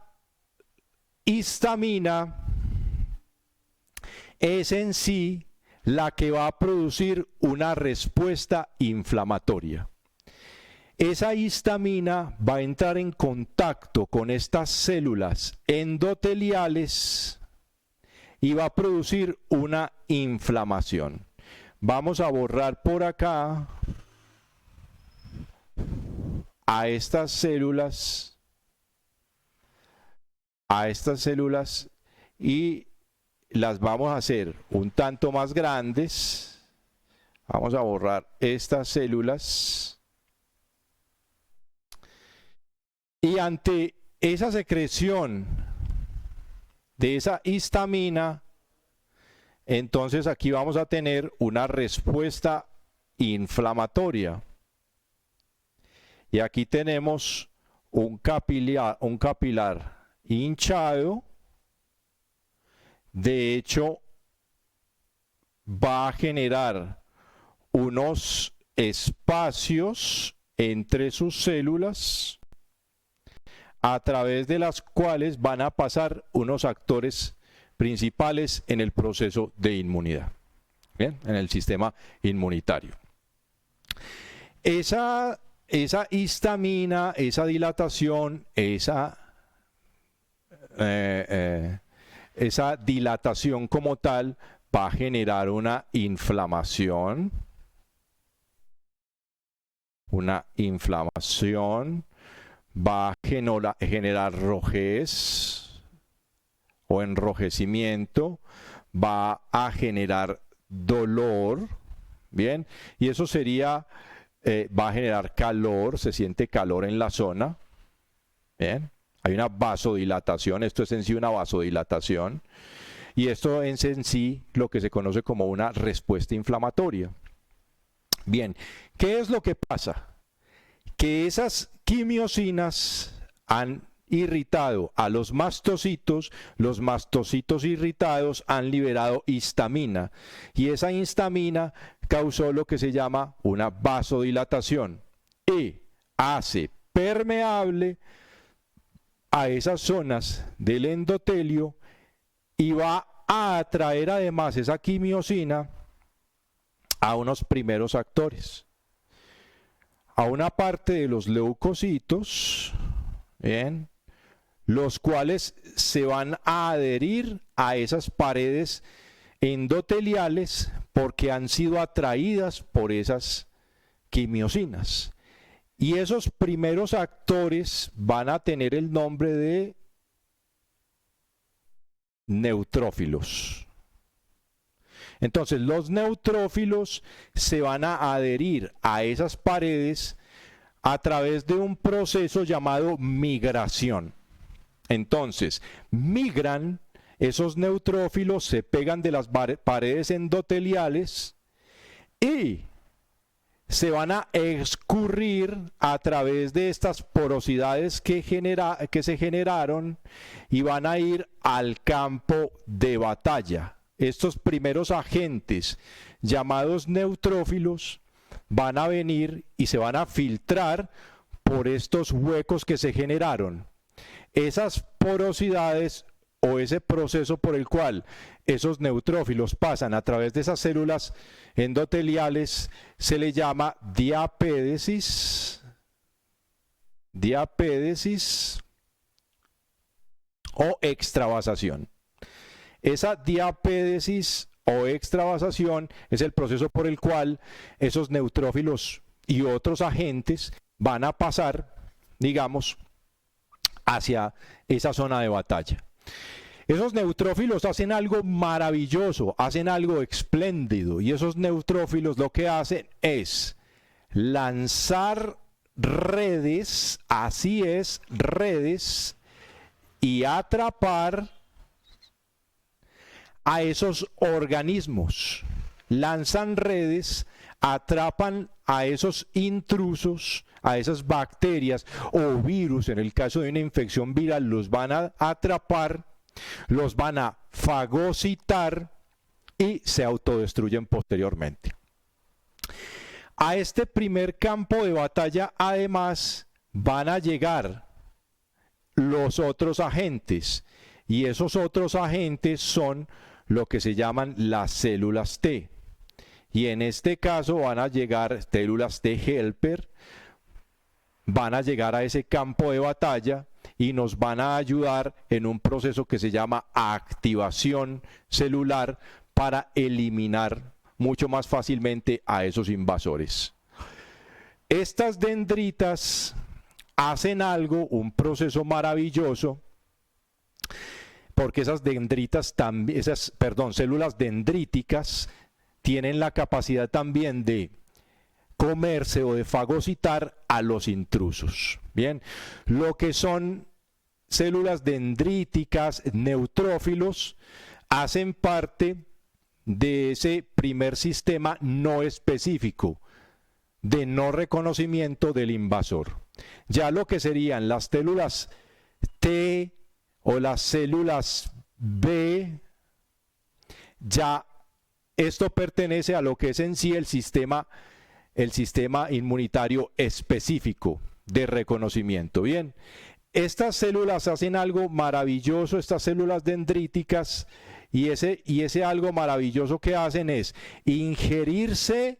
histamina es en sí la que va a producir una respuesta inflamatoria. Esa histamina va a entrar en contacto con estas células endoteliales y va a producir una inflamación. Vamos a borrar por acá a estas células y las vamos a hacer un tanto más grandes. Vamos a borrar estas células. Y ante esa secreción de esa histamina, entonces aquí vamos a tener una respuesta inflamatoria. Y aquí tenemos un capilar hinchado. De hecho, va a generar unos espacios entre sus células a través de las cuales van a pasar unos actores principales en el proceso de inmunidad, ¿bien? En el sistema inmunitario. Esa histamina, esa dilatación, esa dilatación como tal va a generar una inflamación. Va a generar rojez o enrojecimiento, va a generar dolor, ¿bien? Y eso sería, va a generar calor, se siente calor en la zona, ¿bien? Hay una vasodilatación, esto es en sí una vasodilatación, y esto es en sí lo que se conoce como una respuesta inflamatoria. Bien, ¿qué es lo que pasa? Que esas quimiosinas han irritado a los mastocitos irritados han liberado histamina y esa histamina causó lo que se llama una vasodilatación y hace permeable a esas zonas del endotelio y va a atraer además esa quimiosina a unos primeros actores, a una parte de los leucocitos, bien, los cuales se van a adherir a esas paredes endoteliales porque han sido atraídas por esas quimiosinas. Y esos primeros actores van a tener el nombre de neutrófilos. Entonces, los neutrófilos se van a adherir a esas paredes a través de un proceso llamado migración. Entonces, migran, esos neutrófilos se pegan de las paredes endoteliales y se van a escurrir a través de estas porosidades que se generaron y van a ir al campo de batalla. Estos primeros agentes llamados neutrófilos van a venir y se van a filtrar por estos huecos que se generaron. Esas porosidades o ese proceso por el cual esos neutrófilos pasan a través de esas células endoteliales se le llama diapédesis o extravasación. Esa diapédesis o extravasación es el proceso por el cual esos neutrófilos y otros agentes van a pasar, digamos, hacia esa zona de batalla. Esos neutrófilos hacen algo maravilloso, hacen algo espléndido, y esos neutrófilos lo que hacen es lanzar redes, así es, redes, y atrapar a esos organismos. Lanzan redes, atrapan a esos intrusos, a esas bacterias o virus, en el caso de una infección viral, los van a atrapar, los van a fagocitar y se autodestruyen posteriormente. A este primer campo de batalla, además, van a llegar los otros agentes, y esos otros agentes son lo que se llaman las células T. Y en este caso van a llegar células T helper, van a llegar a ese campo de batalla y nos van a ayudar en un proceso que se llama activación celular para eliminar mucho más fácilmente a esos invasores. Estas dendritas hacen algo, un proceso maravilloso, porque esas dendritas también, células dendríticas tienen la capacidad también de comerse o de fagocitar a los intrusos. Bien, lo que son células dendríticas, neutrófilos, hacen parte de ese primer sistema no específico de no reconocimiento del invasor. Ya lo que serían las células T o las células B, ya esto pertenece a lo que es en sí el sistema inmunitario específico de reconocimiento. Bien, estas células hacen algo maravilloso, estas células dendríticas, y ese algo maravilloso que hacen es ingerirse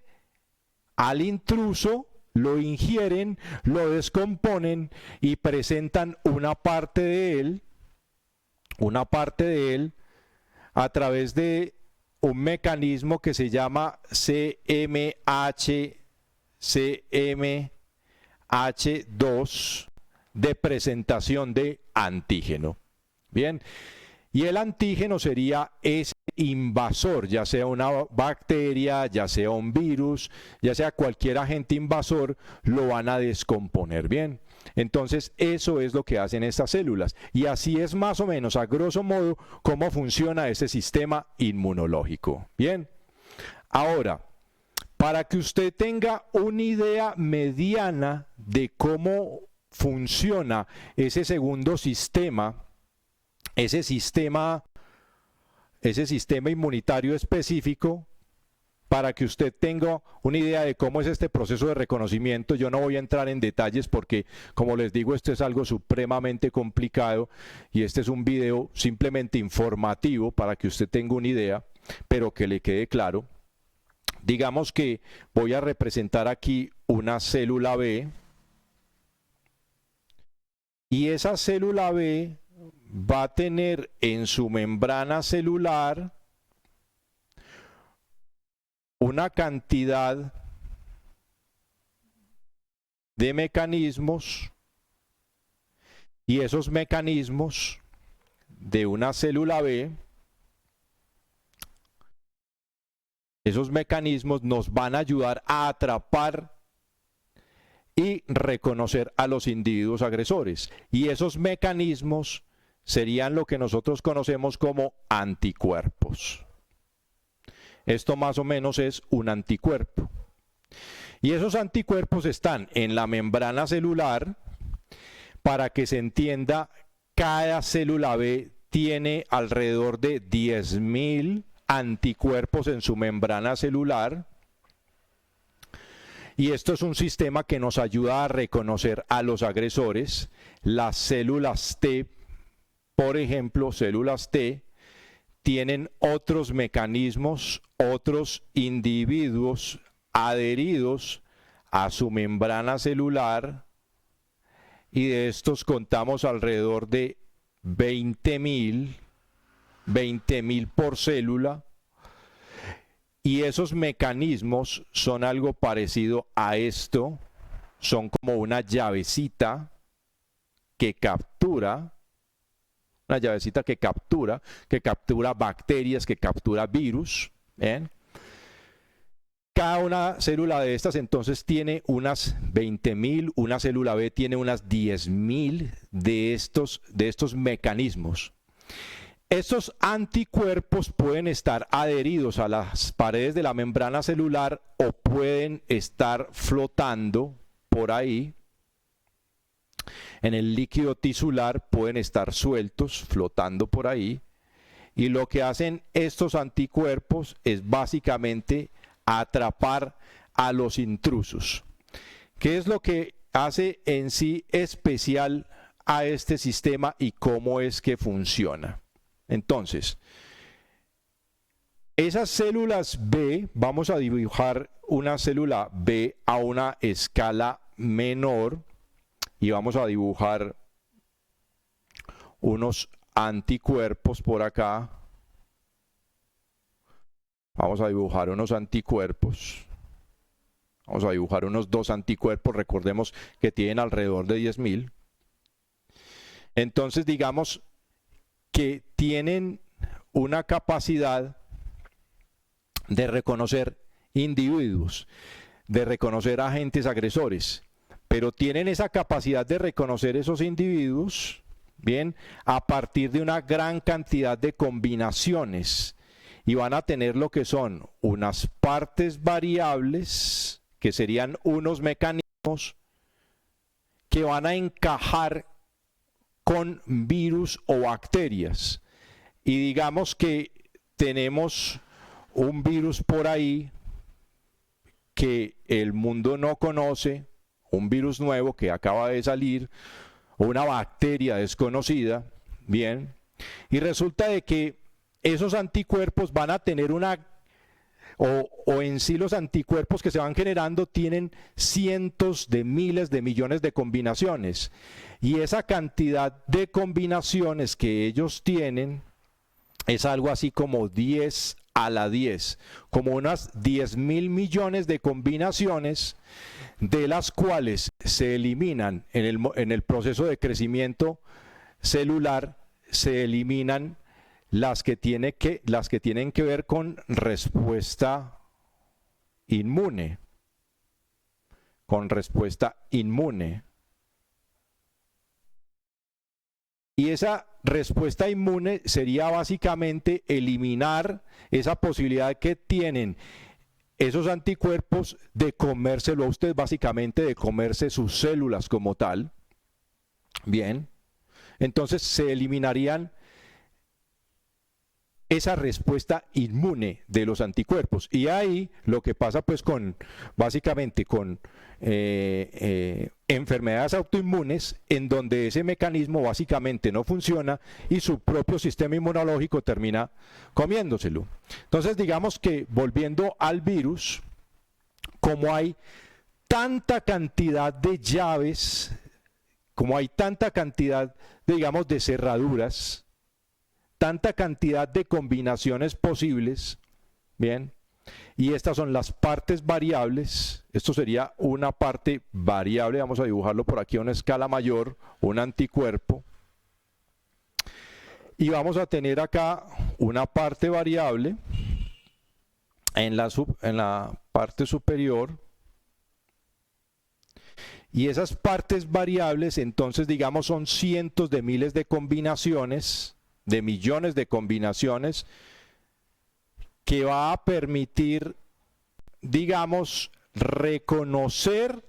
al intruso, lo ingieren, lo descomponen y presentan una parte de él a través de un mecanismo que se llama CMH2 de presentación de antígeno. Bien, y el antígeno sería ese invasor, ya sea una bacteria, ya sea un virus, ya sea cualquier agente invasor, lo van a descomponer. Bien, entonces eso es lo que hacen estas células, y así es más o menos, a grosso modo, cómo funciona ese sistema inmunológico. Bien, ahora, Para que usted tenga una idea mediana de cómo funciona ese segundo sistema, ese sistema inmunitario específico, para que usted tenga una idea de cómo es este proceso de reconocimiento. Yo no voy a entrar en detalles porque, como les digo, esto es algo supremamente complicado y este es un video simplemente informativo para que usted tenga una idea, pero que le quede claro. Digamos que voy a representar aquí una célula B y esa célula B va a tener en su membrana celular una cantidad de mecanismos, y esos mecanismos de una célula B, esos mecanismos nos van a ayudar a atrapar y reconocer a los individuos agresores. Y esos mecanismos serían lo que nosotros conocemos como anticuerpos. Esto más o menos es un anticuerpo. Y esos anticuerpos están en la membrana celular. Para que se entienda, cada célula B tiene alrededor de 10.000 anticuerpos en su membrana celular. Y esto es un sistema que nos ayuda a reconocer a los agresores. Las células T, por ejemplo, células T, tienen otros mecanismos, otros individuos adheridos a su membrana celular, y de estos contamos alrededor de 20.000 por célula, y esos mecanismos son algo parecido a esto, son como una llavecita que captura, bacterias, que captura virus. ¿Ven? Cada una célula de estas entonces tiene unas 20.000, una célula B tiene unas 10.000 de estos mecanismos. Estos anticuerpos pueden estar adheridos a las paredes de la membrana celular o pueden estar flotando por ahí. En el líquido tisular pueden estar sueltos, flotando por ahí. Y lo que hacen estos anticuerpos es básicamente atrapar a los intrusos. ¿Qué es lo que hace en sí especial a este sistema y cómo es que funciona? Entonces, esas células B, vamos a dibujar una célula B a una escala menor y vamos a dibujar unos anticuerpos por acá. Vamos a dibujar unos anticuerpos. Vamos a dibujar unos 2 anticuerpos. Recordemos que tienen alrededor de 10.000. Entonces, digamos que tienen una capacidad de reconocer individuos, de reconocer agentes agresores, pero tienen esa capacidad de reconocer esos individuos, bien, a partir de una gran cantidad de combinaciones, y van a tener lo que son unas partes variables, que serían unos mecanismos que van a encajar con virus o bacterias. Y digamos que tenemos un virus por ahí que el mundo no conoce, un virus nuevo que acaba de salir, una bacteria desconocida, bien, y resulta de que esos anticuerpos van a tener o en sí los anticuerpos que se van generando tienen cientos de miles de millones de combinaciones, y esa cantidad de combinaciones que ellos tienen es algo así como 10 a la 10, como unas 10.000 millones de combinaciones, de las cuales se eliminan en el proceso de crecimiento celular, se eliminan las que tienen que ver con respuesta inmune, Y esa respuesta inmune sería básicamente eliminar esa posibilidad que tienen esos anticuerpos de comérselo a usted, básicamente de comerse sus células como tal. Bien, entonces se eliminarían esa respuesta inmune de los anticuerpos. Y ahí lo que pasa pues con, básicamente con enfermedades autoinmunes en donde ese mecanismo básicamente no funciona y su propio sistema inmunológico termina comiéndoselo. Entonces digamos que volviendo al virus, como hay tanta cantidad de llaves, como hay tanta cantidad, digamos, de cerraduras, tanta cantidad de combinaciones posibles, bien, y estas son las partes variables. Esto sería una parte variable, vamos a dibujarlo por aquí a una escala mayor, un anticuerpo, y vamos a tener acá una parte variable en la parte superior, y esas partes variables entonces digamos son cientos de miles de combinaciones, de millones de combinaciones, que va a permitir, digamos, reconocer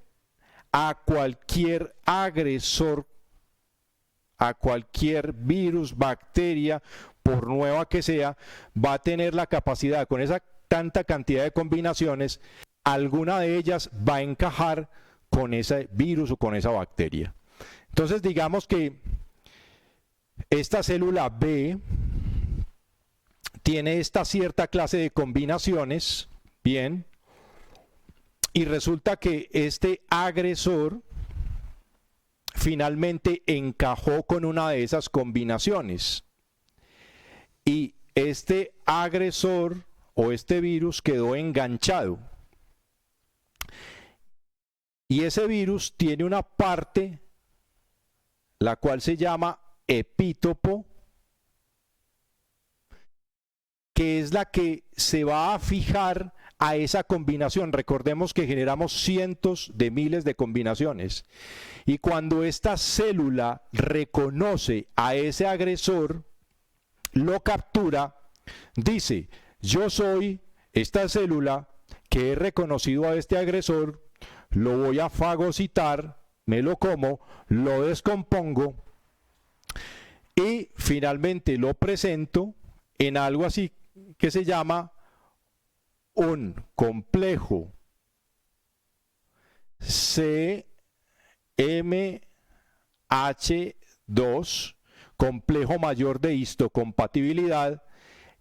a cualquier agresor, a cualquier virus, bacteria, por nueva que sea, va a tener la capacidad, con esa tanta cantidad de combinaciones, alguna de ellas va a encajar con ese virus o con esa bacteria. Entonces digamos que esta célula B tiene esta cierta clase de combinaciones, bien, y resulta que este agresor finalmente encajó con una de esas combinaciones. Y este agresor o este virus quedó enganchado. Y ese virus tiene una parte, la cual se llama epítopo, que es la que se va a fijar a esa combinación. Recordemos que generamos cientos de miles de combinaciones. Y cuando esta célula reconoce a ese agresor, lo captura, dice, yo soy esta célula que he reconocido a este agresor, lo voy a fagocitar, me lo como, lo descompongo y finalmente lo presento en algo así que se llama un complejo CMH2, complejo mayor de histocompatibilidad,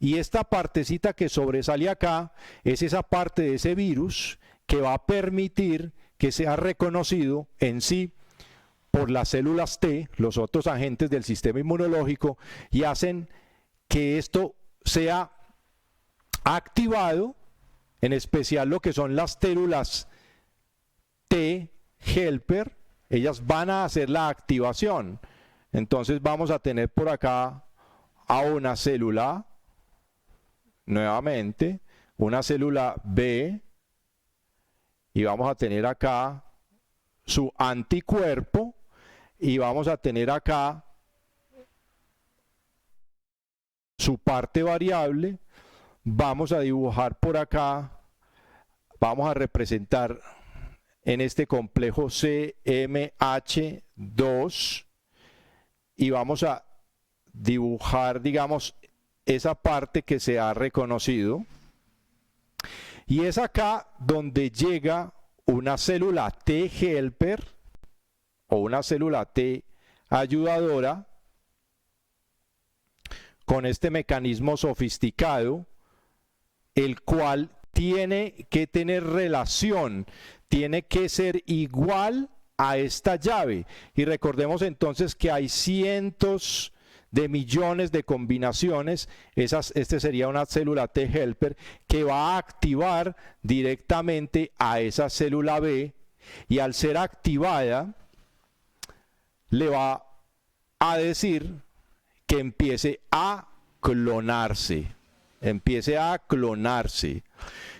y esta partecita que sobresale acá es esa parte de ese virus que va a permitir que sea reconocido en sí por las células T, los otros agentes del sistema inmunológico, y hacen que esto sea activado, en especial lo que son las células T helper, ellas van a hacer la activación. Entonces vamos a tener por acá a una célula, nuevamente, una célula B, y vamos a tener acá su anticuerpo, y vamos a tener acá su parte variable. Vamos a dibujar por acá, vamos a representar en este complejo CMH2 y vamos a dibujar, digamos, esa parte que se ha reconocido. Y es acá donde llega una célula T helper o una célula T ayudadora con este mecanismo sofisticado, el cual tiene que tener relación, tiene que ser igual a esta llave. Y recordemos entonces que hay cientos de millones de combinaciones. Este sería una célula T helper que va a activar directamente a esa célula B, y al ser activada le va a decir que empiece a clonarse.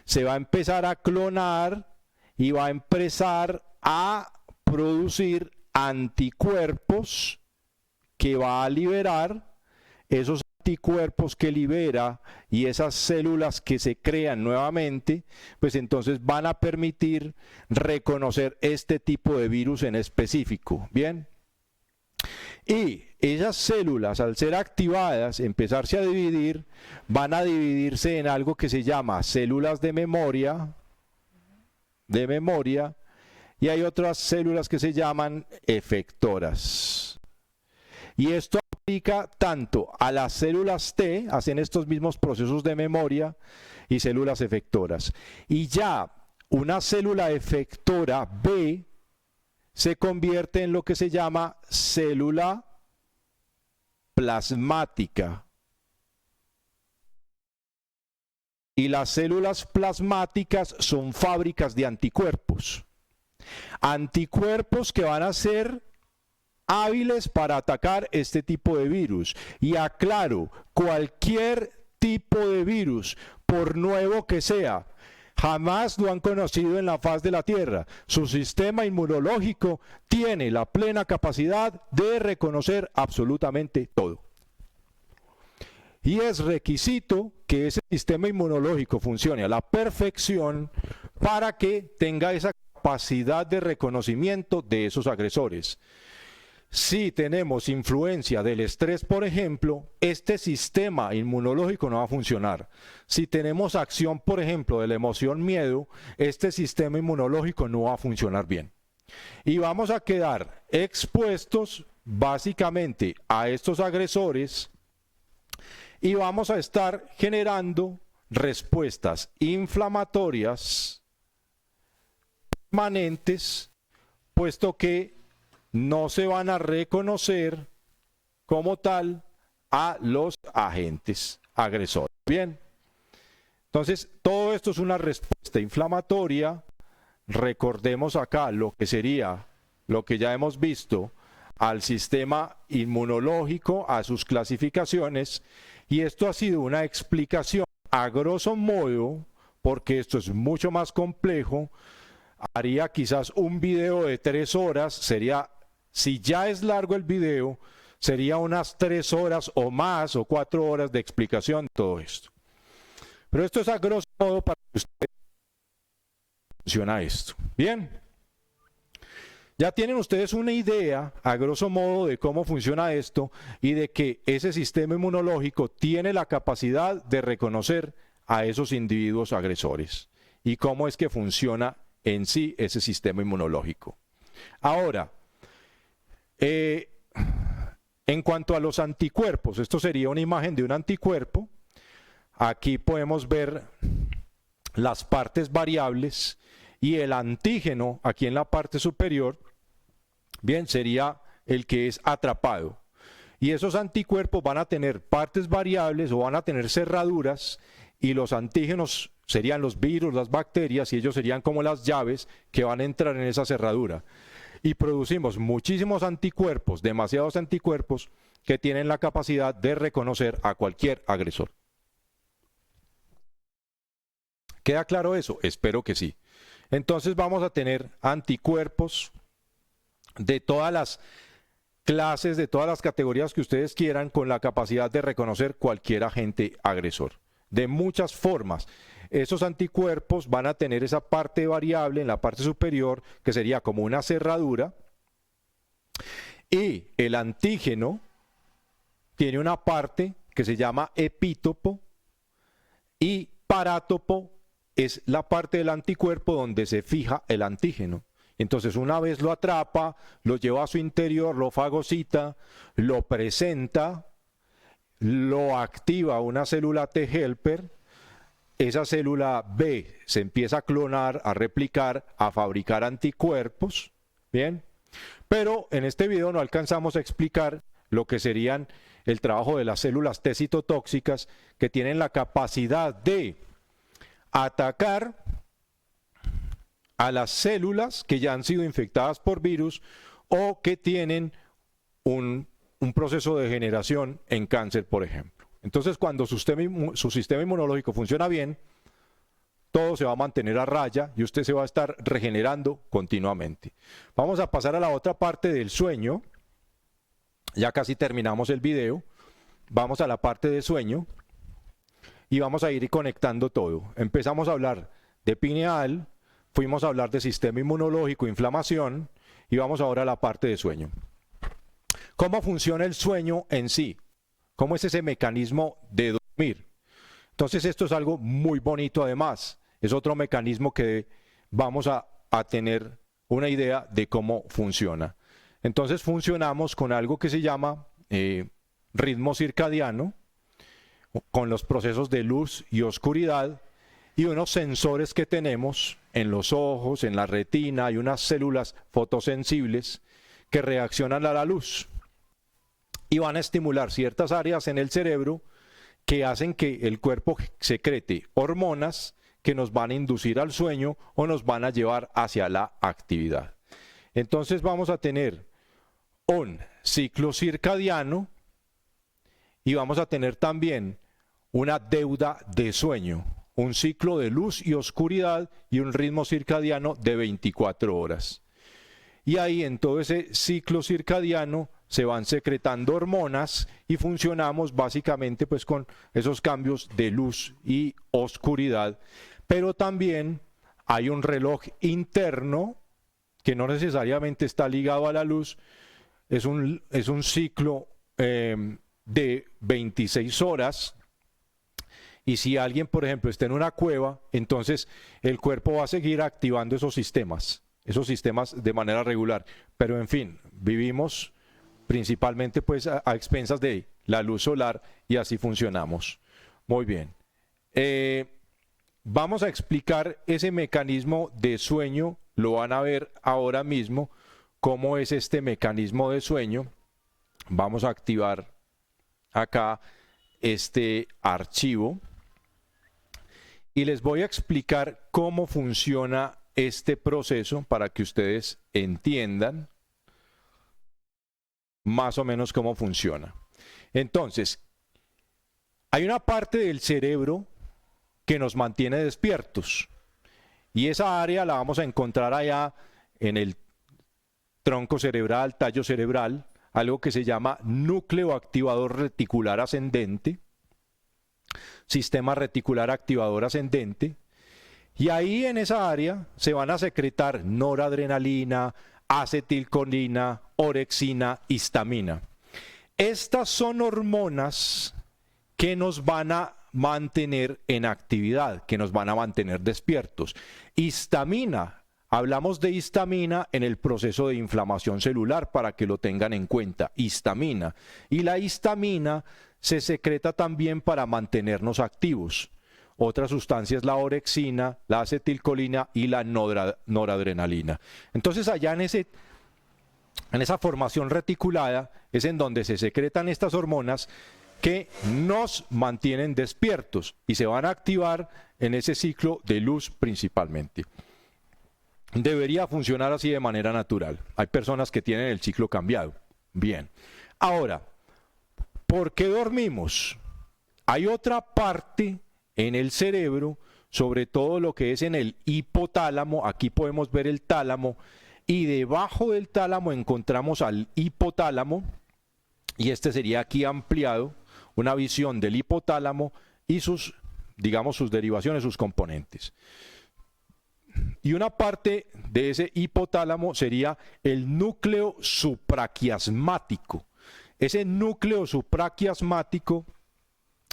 Se va a empezar a clonar y va a empezar a producir anticuerpos que va a liberar. Esos anticuerpos que libera y esas células que se crean nuevamente, pues entonces van a permitir reconocer este tipo de virus en específico. Bien. Y esas células, al ser activadas, empezarse a dividir, van a dividirse en algo que se llama células de memoria, y hay otras células que se llaman efectoras. Y esto aplica tanto a las células T, hacen estos mismos procesos de memoria, y células efectoras. Y ya una célula efectora B se convierte en lo que se llama célula plasmática. Y las células plasmáticas son fábricas de anticuerpos. Anticuerpos que van a ser hábiles para atacar este tipo de virus. Y aclaro, cualquier tipo de virus, por nuevo que sea, jamás lo han conocido en la faz de la Tierra. Su sistema inmunológico tiene la plena capacidad de reconocer absolutamente todo. Y es requisito que ese sistema inmunológico funcione a la perfección para que tenga esa capacidad de reconocimiento de esos agresores. Si tenemos influencia del estrés, por ejemplo, este sistema inmunológico no va a funcionar. Si tenemos acción, por ejemplo, de la emoción miedo, este sistema inmunológico no va a funcionar bien. Y vamos a quedar expuestos básicamente a estos agresores y vamos a estar generando respuestas inflamatorias permanentes, puesto que no se van a reconocer como tal a los agentes agresores. Bien, entonces todo esto es una respuesta inflamatoria. Recordemos acá lo que sería, lo que ya hemos visto, al sistema inmunológico, a sus clasificaciones, y esto ha sido una explicación a grosso modo, porque esto es mucho más complejo. Haría quizás un video de 3 horas, sería, si ya es largo el video, sería unas 3 horas o más, o 4 horas de explicación de todo esto. Pero esto es a grosso modo para que ustedes funciona esto. Bien. Ya tienen ustedes una idea, a grosso modo, de cómo funciona esto y de que ese sistema inmunológico tiene la capacidad de reconocer a esos individuos agresores y cómo es que funciona en sí ese sistema inmunológico. Ahora, en cuanto a los anticuerpos, esto sería una imagen de un anticuerpo. Aquí podemos ver las partes variables y el antígeno aquí en la parte superior, bien, sería el que es atrapado. Y esos anticuerpos van a tener partes variables o van a tener cerraduras, y los antígenos serían los virus, las bacterias, y ellos serían como las llaves que van a entrar en esa cerradura. Y producimos muchísimos anticuerpos, demasiados anticuerpos, que tienen la capacidad de reconocer a cualquier agresor. ¿Queda claro eso? Espero que sí. Entonces vamos a tener anticuerpos de todas las clases, de todas las categorías que ustedes quieran, con la capacidad de reconocer cualquier agente agresor. De muchas formas. Esos anticuerpos van a tener esa parte variable en la parte superior, que sería como una cerradura, y el antígeno tiene una parte que se llama epítopo, y parátopo es la parte del anticuerpo donde se fija el antígeno. Entonces, una vez lo atrapa, lo lleva a su interior, lo fagocita, lo presenta, lo activa una célula T helper, esa célula B se empieza a clonar, a replicar, a fabricar anticuerpos, ¿bien? Pero en este video no alcanzamos a explicar lo que serían el trabajo de las células T citotóxicas, que tienen la capacidad de atacar a las células que ya han sido infectadas por virus o que tienen un proceso de degeneración en cáncer, por ejemplo. Entonces, cuando su sistema inmunológico funciona bien, todo se va a mantener a raya y usted se va a estar regenerando continuamente. Vamos a pasar a la otra parte del sueño. Ya casi terminamos el video. vamos a la parte de sueño y vamos a ir conectando todo. Empezamos a hablar de pineal, fuimos a hablar de sistema inmunológico, inflamación, y vamos ahora a la parte de sueño. ¿Cómo funciona el sueño en sí? ¿Cómo es ese mecanismo de dormir? Entonces esto es algo muy bonito además. Es otro mecanismo que vamos a tener una idea de cómo funciona. Entonces funcionamos con algo que se llama ritmo circadiano, con los procesos de luz y oscuridad y unos sensores que tenemos en los ojos, en la retina, y unas células fotosensibles que reaccionan a la luz y van a estimular ciertas áreas en el cerebro que hacen que el cuerpo secrete hormonas que nos van a inducir al sueño o nos van a llevar hacia la actividad. Entonces vamos a tener un ciclo circadiano y vamos a tener también una deuda de sueño, un ciclo de luz y oscuridad y un ritmo circadiano de 24 horas. Y ahí en todo ese ciclo circadiano se van secretando hormonas y funcionamos básicamente pues con esos cambios de luz y oscuridad. Pero también hay un reloj interno que no necesariamente está ligado a la luz, es un ciclo de 26 horas. Y si alguien, por ejemplo, está en una cueva, entonces el cuerpo va a seguir activando esos sistemas de manera regular. Pero en fin, vivimos principalmente pues a expensas de la luz solar y así funcionamos. Muy bien. Vamos a explicar ese mecanismo de sueño, lo van a ver ahora mismo, cómo es este mecanismo de sueño. Vamos a activar acá este archivo y les voy a explicar cómo funciona este proceso para que ustedes entiendan más o menos cómo funciona. Entonces, hay una parte del cerebro que nos mantiene despiertos y esa área la vamos a encontrar allá en el tronco cerebral, tallo cerebral, algo que se llama núcleo activador reticular ascendente, sistema reticular activador ascendente, y ahí en esa área se van a secretar noradrenalina, acetilcolina, orexina, histamina. Estas son hormonas que nos van a mantener en actividad, que nos van a mantener despiertos. Histamina, hablamos de histamina en el proceso de inflamación celular para que lo tengan en cuenta, histamina. Y la histamina se secreta también para mantenernos activos. Otra sustancia es la orexina, la acetilcolina y la noradrenalina. Entonces allá en esa formación reticulada es en donde se secretan estas hormonas que nos mantienen despiertos y se van a activar en ese ciclo de luz principalmente. Debería funcionar así de manera natural. Hay personas que tienen el ciclo cambiado. Bien. Ahora, ¿por qué dormimos? Hay otra parte en el cerebro, sobre todo lo que es en el hipotálamo. Aquí podemos ver el tálamo y debajo del tálamo encontramos al hipotálamo y este sería aquí ampliado, una visión del hipotálamo y sus, digamos, sus derivaciones, sus componentes. Y una parte de ese hipotálamo sería el núcleo supraquiasmático. Ese núcleo supraquiasmático,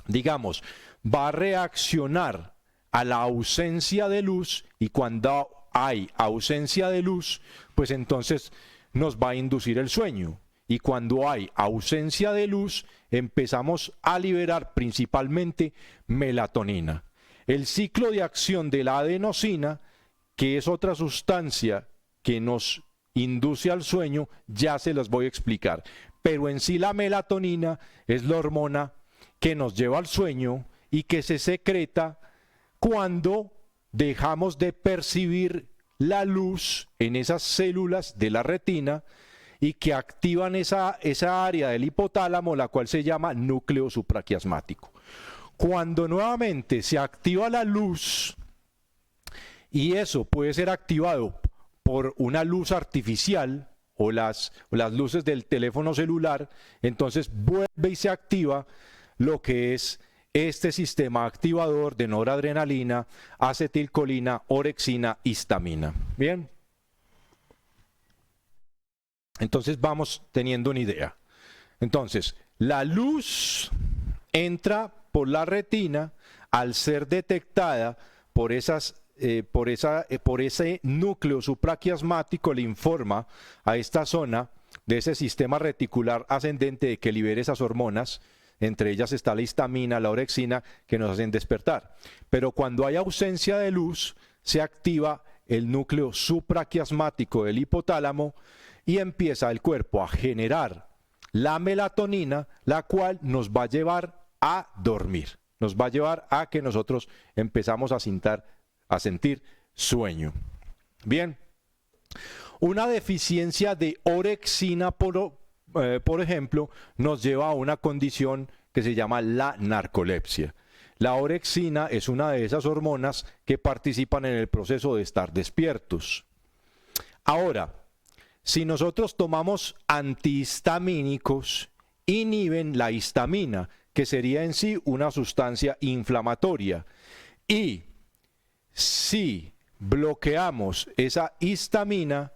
digamos, va a reaccionar a la ausencia de luz y cuando hay ausencia de luz, pues entonces nos va a inducir el sueño. Y cuando hay ausencia de luz, empezamos a liberar principalmente melatonina. El ciclo de acción de la adenosina, que es otra sustancia que nos induce al sueño, ya se las voy a explicar. Pero en sí la melatonina es la hormona que nos lleva al sueño y que se secreta cuando dejamos de percibir la luz en esas células de la retina y que activan esa área del hipotálamo, la cual se llama núcleo supraquiasmático. Cuando nuevamente se activa la luz, y eso puede ser activado por una luz artificial, o las luces del teléfono celular, entonces vuelve y se activa lo que es este sistema activador de noradrenalina, acetilcolina, orexina, histamina. Bien. Entonces vamos teniendo una idea. Entonces, la luz entra por la retina al ser detectada por ese núcleo supraquiasmático, le informa a esta zona de ese sistema reticular ascendente de que libere esas hormonas. Entre ellas está la histamina, la orexina, que nos hacen despertar. Pero cuando hay ausencia de luz, se activa el núcleo supraquiasmático del hipotálamo y empieza el cuerpo a generar la melatonina, la cual nos va a llevar a dormir. Nos va a llevar a que nosotros empezamos a sentir sueño. Bien, una deficiencia de orexina, por ejemplo, nos lleva a una condición que se llama la narcolepsia. La orexina es una de esas hormonas que participan en el proceso de estar despiertos. Ahora, si nosotros tomamos antihistamínicos, inhiben la histamina, que sería en sí una sustancia inflamatoria. Y si bloqueamos esa histamina,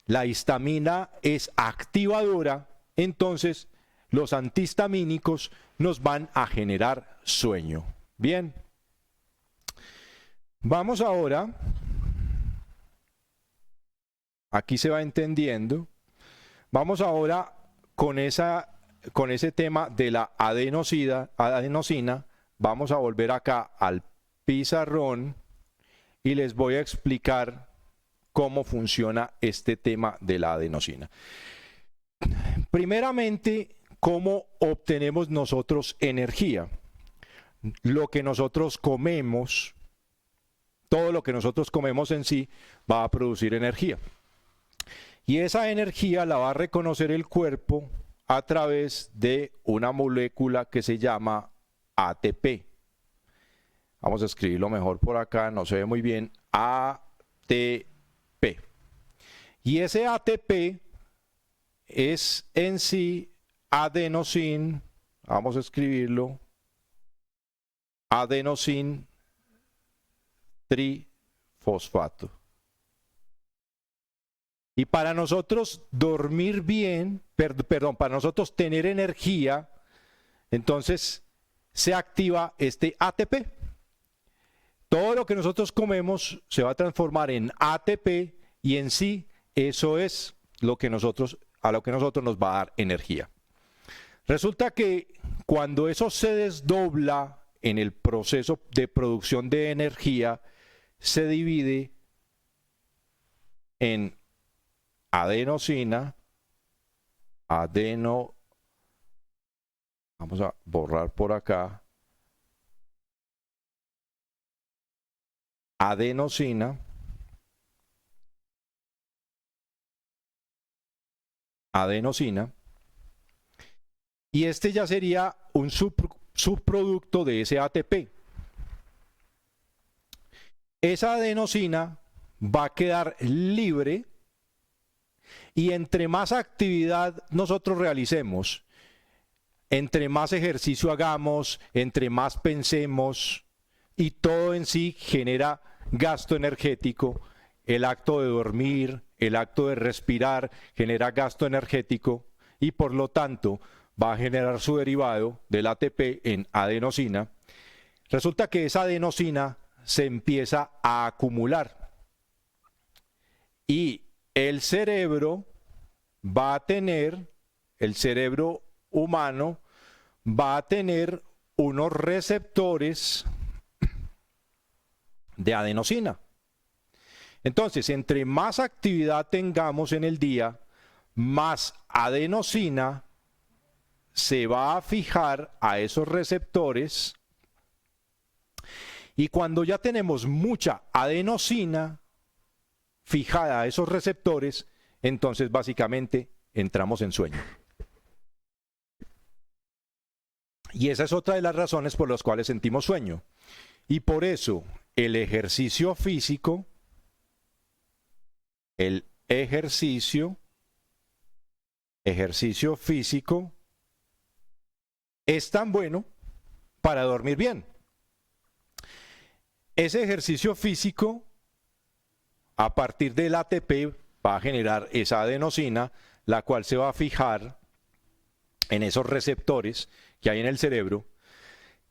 la histamina es activadora, entonces los antihistamínicos nos van a generar sueño. Bien. Vamos ahora, aquí se va entendiendo, vamos ahora con ese tema de la adenosina, vamos a volver acá al pizarrón y les voy a explicar cómo funciona este tema de la adenosina. Primeramente, ¿cómo obtenemos nosotros energía? Lo que nosotros comemos, todo lo que nosotros comemos en sí va a producir energía. Y esa energía la va a reconocer el cuerpo a través de una molécula que se llama ATP. Vamos a escribirlo mejor por acá, no se ve muy bien. ATP. Y ese ATP es en sí adenosín, vamos a escribirlo, adenosín trifosfato. Y para nosotros dormir bien, para nosotros tener energía, entonces se activa este ATP. Todo lo que nosotros comemos se va a transformar en ATP y en sí eso es a lo que nosotros nos va a dar energía. Resulta que cuando eso se desdobla en el proceso de producción de energía, se divide en adenosina, vamos a borrar por acá, adenosina, y este ya sería un subproducto de ese ATP. Esa adenosina va a quedar libre y entre más actividad nosotros realicemos, entre más ejercicio hagamos, entre más pensemos, y todo en sí genera gasto energético. El acto de dormir, el acto de respirar genera gasto energético y por lo tanto va a generar su derivado del ATP en adenosina. Resulta que esa adenosina se empieza a acumular y el cerebro humano va a tener unos receptores de adenosina. Entonces, entre más actividad tengamos en el día, más adenosina se va a fijar a esos receptores y cuando ya tenemos mucha adenosina fijada a esos receptores, entonces básicamente entramos en sueño. Y esa es otra de las razones por las cuales sentimos sueño. Y por eso el ejercicio físico ejercicio físico es tan bueno para dormir bien. Ese ejercicio físico, a partir del ATP, va a generar esa adenosina, la cual se va a fijar en esos receptores que hay en el cerebro.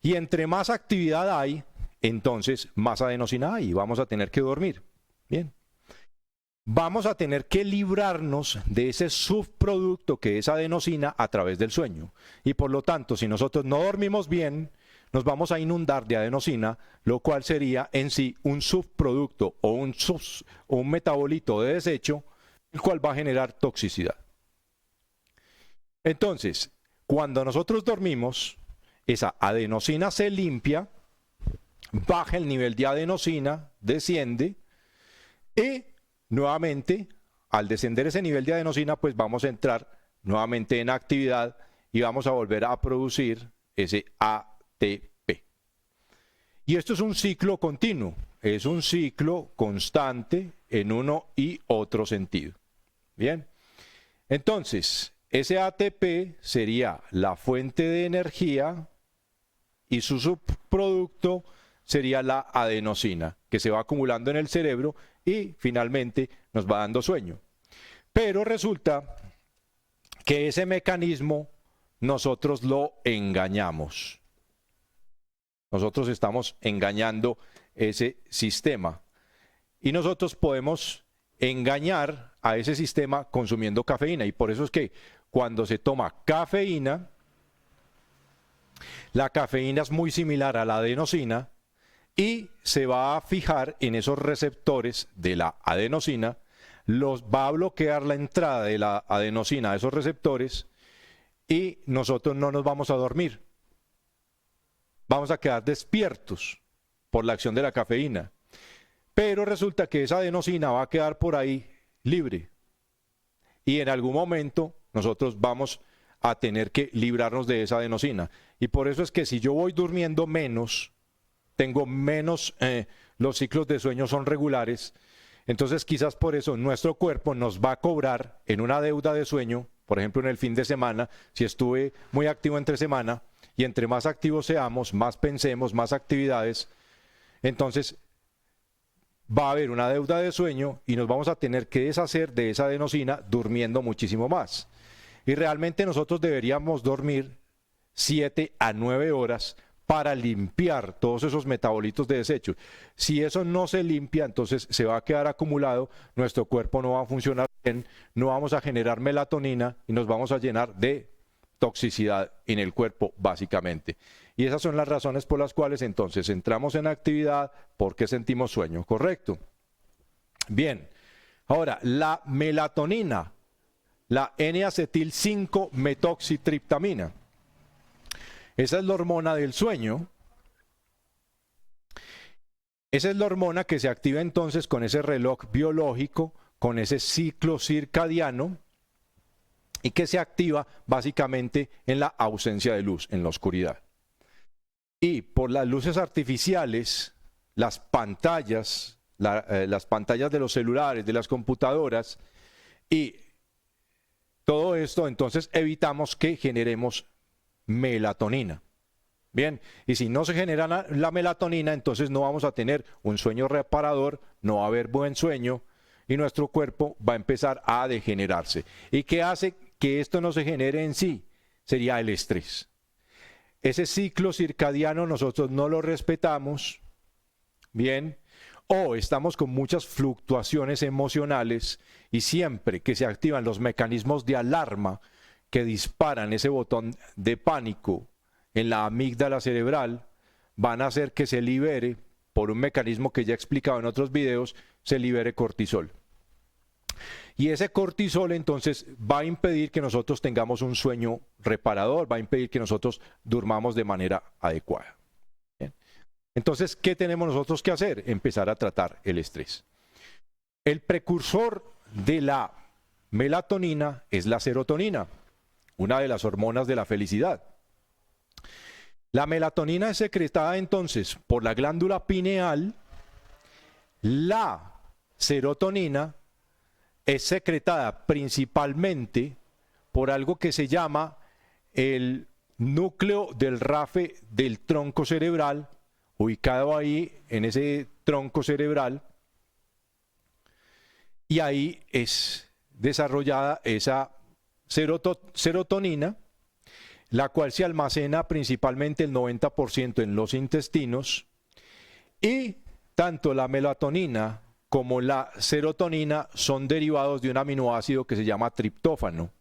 Y entre más actividad hay, entonces más adenosina hay y vamos a tener que dormir. Bien. Vamos a tener que librarnos de ese subproducto que es adenosina a través del sueño. Y por lo tanto, si nosotros no dormimos bien, nos vamos a inundar de adenosina, lo cual sería en sí un subproducto o un metabolito de desecho, el cual va a generar toxicidad. Entonces, cuando nosotros dormimos, esa adenosina se limpia, baja el nivel de adenosina, desciende y nuevamente, al descender ese nivel de adenosina, pues vamos a entrar nuevamente en actividad y vamos a volver a producir ese ATP. Y esto es un ciclo continuo, es un ciclo constante en uno y otro sentido. Bien, entonces, ese ATP sería la fuente de energía y su subproducto sería la adenosina, que se va acumulando en el cerebro y finalmente nos va dando sueño. Pero resulta que ese mecanismo nosotros lo engañamos. Nosotros estamos engañando ese sistema. Y nosotros podemos engañar a ese sistema consumiendo cafeína. Y por eso es que cuando se toma cafeína, la cafeína es muy similar a la adenosina y se va a fijar en esos receptores de la adenosina, los va a bloquear la entrada de la adenosina a esos receptores y nosotros no nos vamos a dormir. Vamos a quedar despiertos por la acción de la cafeína. Pero resulta que esa adenosina va a quedar por ahí libre. Y en algún momento nosotros vamos a tener que librarnos de esa adenosina. Y por eso es que si yo voy durmiendo menos, tengo menos, los ciclos de sueño son regulares, entonces quizás por eso nuestro cuerpo nos va a cobrar en una deuda de sueño, por ejemplo en el fin de semana, si estuve muy activo entre semana, y entre más activos seamos, más pensemos, más actividades, entonces va a haber una deuda de sueño y nos vamos a tener que deshacer de esa adenosina durmiendo muchísimo más. Y realmente nosotros deberíamos dormir 7 a 9 horas para limpiar todos esos metabolitos de desecho. Si eso no se limpia, entonces se va a quedar acumulado, nuestro cuerpo no va a funcionar bien, no vamos a generar melatonina y nos vamos a llenar de toxicidad en el cuerpo, básicamente. Y esas son las razones por las cuales entonces entramos en actividad porque sentimos sueño, ¿correcto? Bien, ahora la melatonina, la N-acetil 5-metoxitriptamina. Esa es la hormona del sueño. Esa es la hormona que se activa entonces con ese reloj biológico, con ese ciclo circadiano, y que se activa básicamente en la ausencia de luz, en la oscuridad. Y por las luces artificiales, las pantallas de los celulares, de las computadoras, y todo esto, entonces evitamos que generemos melatonina. Bien, y si no se genera la melatonina, entonces no vamos a tener un sueño reparador, no va a haber buen sueño y nuestro cuerpo va a empezar a degenerarse. ¿Y qué hace que esto no se genere en sí? Sería el estrés. Ese ciclo circadiano nosotros no lo respetamos, bien, o estamos con muchas fluctuaciones emocionales y siempre que se activan los mecanismos de alarma que disparan ese botón de pánico en la amígdala cerebral, van a hacer que se libere, por un mecanismo que ya he explicado en otros videos, se libere cortisol. Y ese cortisol entonces va a impedir que nosotros tengamos un sueño reparador, va a impedir que nosotros durmamos de manera adecuada. ¿Bien? Entonces, ¿qué tenemos nosotros que hacer? Empezar a tratar el estrés. El precursor de la melatonina es la serotonina, una de las hormonas de la felicidad. La melatonina es secretada entonces por la glándula pineal. La serotonina es secretada principalmente por algo que se llama el núcleo del rafe del tronco cerebral, ubicado ahí en ese tronco cerebral, y ahí es desarrollada esa serotonina, la cual se almacena principalmente el 90% en los intestinos, y tanto la melatonina como la serotonina son derivados de un aminoácido que se llama triptófano.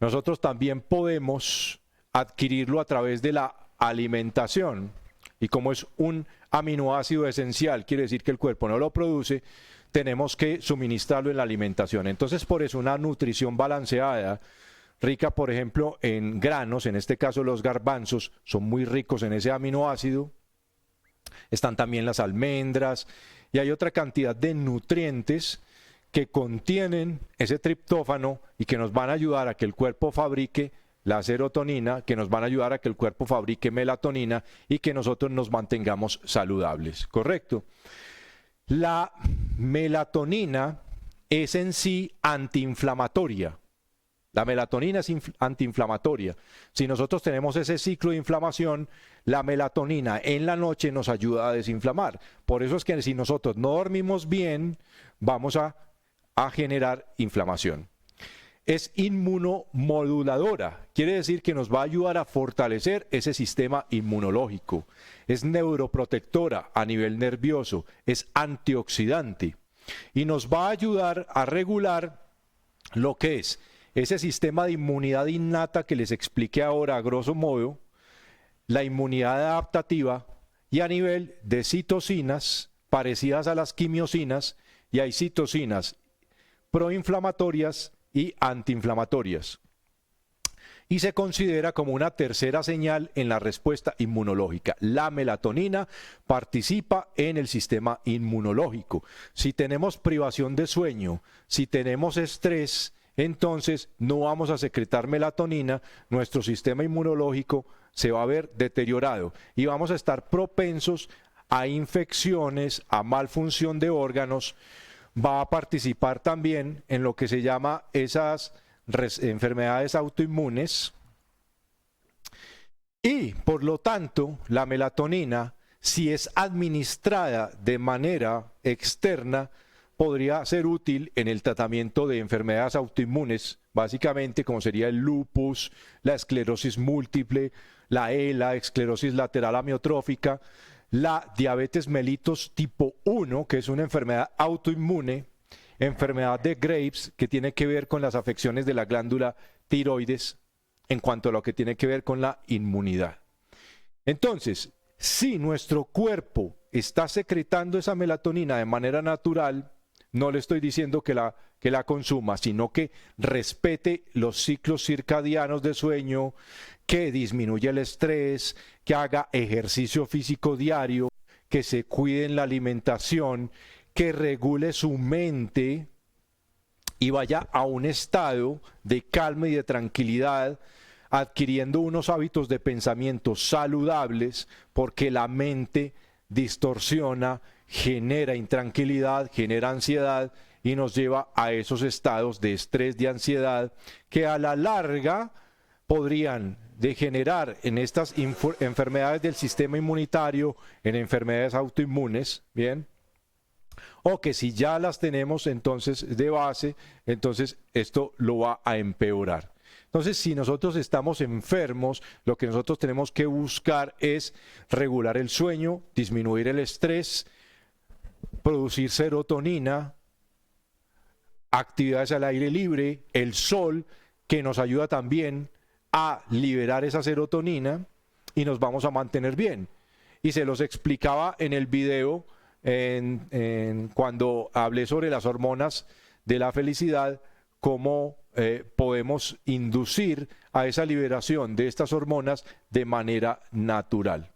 Nosotros también podemos adquirirlo a través de la alimentación, y como es un aminoácido esencial, quiere decir que el cuerpo no lo produce, tenemos que suministrarlo en la alimentación. Entonces, por eso una nutrición balanceada, rica, por ejemplo, en granos, en este caso los garbanzos, son muy ricos en ese aminoácido. Están también las almendras y hay otra cantidad de nutrientes que contienen ese triptófano y que nos van a ayudar a que el cuerpo fabrique la serotonina, que nos van a ayudar a que el cuerpo fabrique melatonina y que nosotros nos mantengamos saludables, ¿correcto? La melatonina es en sí antiinflamatoria. La melatonina es antiinflamatoria. Si nosotros tenemos ese ciclo de inflamación, la melatonina en la noche nos ayuda a desinflamar. Por eso es que si nosotros no dormimos bien, vamos a generar inflamación. Es inmunomoduladora, quiere decir que nos va a ayudar a fortalecer ese sistema inmunológico. Es neuroprotectora a nivel nervioso, es antioxidante y nos va a ayudar a regular lo que es ese sistema de inmunidad innata que les expliqué ahora a grosso modo, la inmunidad adaptativa y a nivel de citocinas parecidas a las quimiosinas, y hay citocinas proinflamatorias y antiinflamatorias. Y se considera como una tercera señal en la respuesta inmunológica. La melatonina participa en el sistema inmunológico. Si tenemos privación de sueño, si tenemos estrés, entonces no vamos a secretar melatonina, nuestro sistema inmunológico se va a ver deteriorado y vamos a estar propensos a infecciones, a malfunción de órganos. Va a participar también en lo que se llama esas enfermedades autoinmunes y por lo tanto la melatonina, si es administrada de manera externa, podría ser útil en el tratamiento de enfermedades autoinmunes, básicamente como sería el lupus, la esclerosis múltiple, la ELA, esclerosis lateral amiotrófica, la diabetes mellitus tipo 1, que es una enfermedad autoinmune, enfermedad de Graves, que tiene que ver con las afecciones de la glándula tiroides en cuanto a lo que tiene que ver con la inmunidad. Entonces, si nuestro cuerpo está secretando esa melatonina de manera natural, no le estoy diciendo que la consuma, sino que respete los ciclos circadianos de sueño, que disminuya el estrés, que haga ejercicio físico diario, que se cuide en la alimentación, que regule su mente y vaya a un estado de calma y de tranquilidad, adquiriendo unos hábitos de pensamiento saludables, porque la mente distorsiona, genera intranquilidad, genera ansiedad y nos lleva a esos estados de estrés, de ansiedad, que a la larga podrían degenerar en estas enfermedades del sistema inmunitario, en enfermedades autoinmunes, ¿bien? O que si ya las tenemos entonces de base, entonces esto lo va a empeorar. Entonces, si nosotros estamos enfermos, lo que nosotros tenemos que buscar es regular el sueño, disminuir el estrés, producir serotonina, actividades al aire libre, el sol, que nos ayuda también a liberar esa serotonina y nos vamos a mantener bien. Y se los explicaba en el video cuando hablé sobre las hormonas de la felicidad, cómo podemos inducir a esa liberación de estas hormonas de manera natural.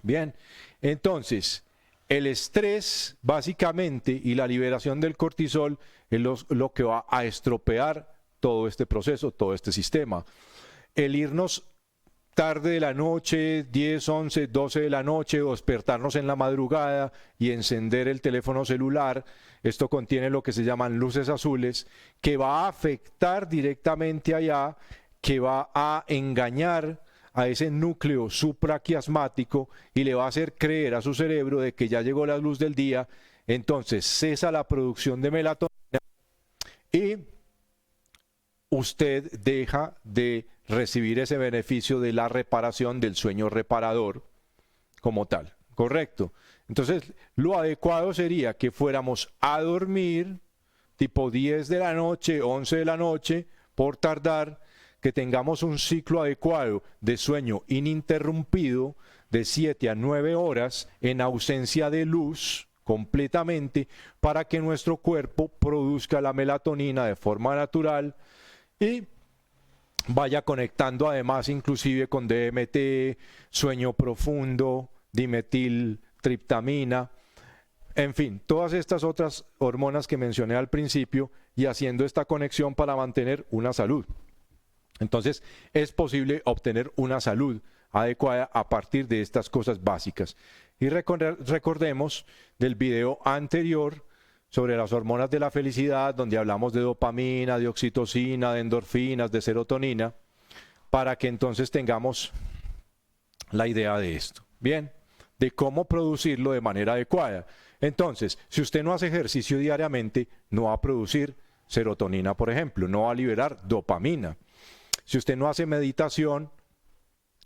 Bien, entonces, el estrés básicamente y la liberación del cortisol es lo que va a estropear todo este proceso, todo este sistema. El irnos tarde de la noche, 10, 11, 12 de la noche, o despertarnos en la madrugada y encender el teléfono celular. Esto contiene lo que se llaman luces azules, que va a afectar directamente allá, que va a engañar a ese núcleo supraquiasmático y le va a hacer creer a su cerebro de que ya llegó la luz del día. Entonces cesa la producción de melatonina y usted deja de recibir ese beneficio de la reparación del sueño reparador como tal, ¿correcto? Entonces, lo adecuado sería que fuéramos a dormir tipo 10 de la noche, 11 de la noche, por tardar, que tengamos un ciclo adecuado de sueño ininterrumpido de 7 a 9 horas en ausencia de luz completamente, para que nuestro cuerpo produzca la melatonina de forma natural y vaya conectando además inclusive con DMT, sueño profundo, dimetiltriptamina, en fin, todas estas otras hormonas que mencioné al principio, y haciendo esta conexión para mantener una salud. Entonces, es posible obtener una salud adecuada a partir de estas cosas básicas. Y recordemos del video anterior sobre las hormonas de la felicidad, donde hablamos de dopamina, de oxitocina, de endorfinas, de serotonina, para que entonces tengamos la idea de esto. Bien, de cómo producirlo de manera adecuada. Entonces, si usted no hace ejercicio diariamente, no va a producir serotonina, por ejemplo, no va a liberar dopamina. Si usted no hace meditación,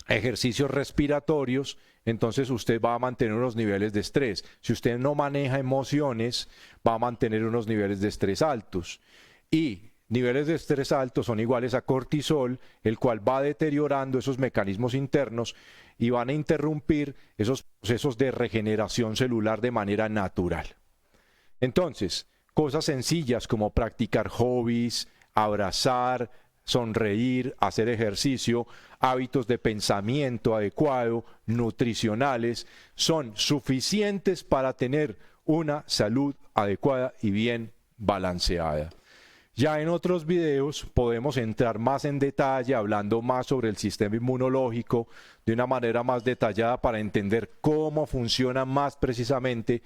ejercicios respiratorios, entonces usted va a mantener unos niveles de estrés. Si usted no maneja emociones, va a mantener unos niveles de estrés altos. Y niveles de estrés altos son iguales a cortisol, el cual va deteriorando esos mecanismos internos y van a interrumpir esos procesos de regeneración celular de manera natural. Entonces, cosas sencillas como practicar hobbies, abrazar, sonreír, hacer ejercicio, hábitos de pensamiento adecuado, nutricionales, son suficientes para tener una salud adecuada y bien balanceada. Ya en otros videos podemos entrar más en detalle, hablando más sobre el sistema inmunológico de una manera más detallada para entender cómo funciona más precisamente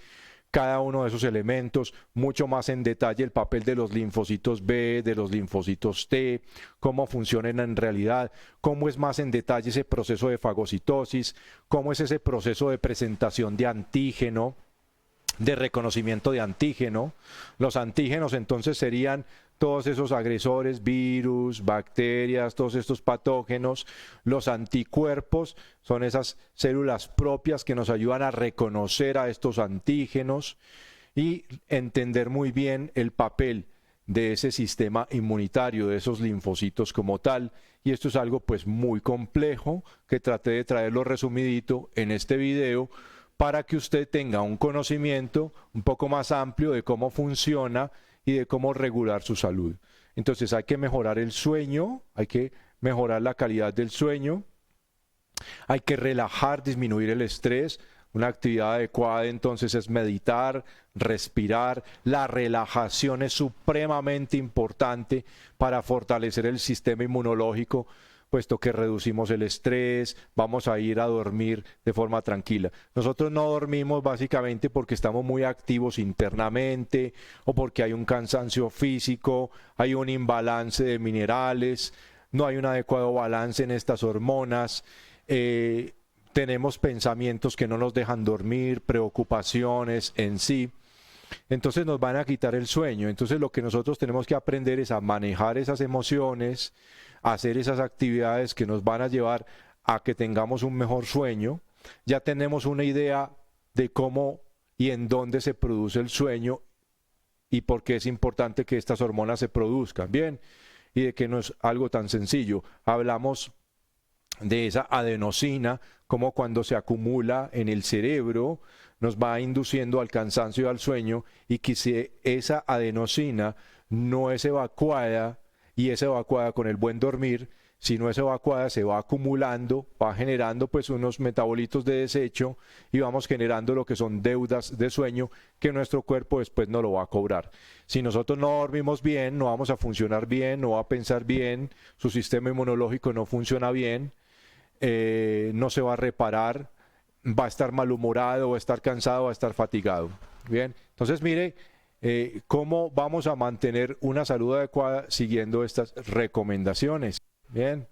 cada uno de esos elementos, mucho más en detalle el papel de los linfocitos B, de los linfocitos T, cómo funcionan en realidad, cómo es más en detalle ese proceso de fagocitosis, cómo es ese proceso de presentación de antígeno, de reconocimiento de antígeno. Los antígenos entonces serían todos esos agresores, virus, bacterias, todos estos patógenos. Los anticuerpos son esas células propias que nos ayudan a reconocer a estos antígenos y entender muy bien el papel de ese sistema inmunitario, de esos linfocitos como tal. Y esto es algo pues muy complejo que traté de traerlo resumidito en este video para que usted tenga un conocimiento un poco más amplio de cómo funciona y de cómo regular su salud. Entonces hay que mejorar el sueño, hay que mejorar la calidad del sueño, hay que relajar, disminuir el estrés. Una actividad adecuada entonces es meditar, respirar. La relajación es supremamente importante para fortalecer el sistema inmunológico, puesto que reducimos el estrés, vamos a ir a dormir de forma tranquila. Nosotros no dormimos básicamente porque estamos muy activos internamente o porque hay un cansancio físico, hay un imbalance de minerales, no hay un adecuado balance en estas hormonas, tenemos pensamientos que no nos dejan dormir, preocupaciones en sí. Entonces nos van a quitar el sueño. Entonces lo que nosotros tenemos que aprender es a manejar esas emociones, hacer esas actividades que nos van a llevar a que tengamos un mejor sueño. Ya tenemos una idea de cómo y en dónde se produce el sueño y por qué es importante que estas hormonas se produzcan. Bien, y de que no es algo tan sencillo. Hablamos de esa adenosina, como cuando se acumula en el cerebro, nos va induciendo al cansancio y al sueño, y que si esa adenosina no es evacuada, y es evacuada con el buen dormir, si no es evacuada se va acumulando, va generando pues unos metabolitos de desecho y vamos generando lo que son deudas de sueño que nuestro cuerpo después no lo va a cobrar. Si nosotros no dormimos bien, no vamos a funcionar bien, no va a pensar bien, su sistema inmunológico no funciona bien, no se va a reparar, va a estar malhumorado, va a estar cansado, va a estar fatigado. Bien, entonces mire cómo vamos a mantener una salud adecuada siguiendo estas recomendaciones. Bien,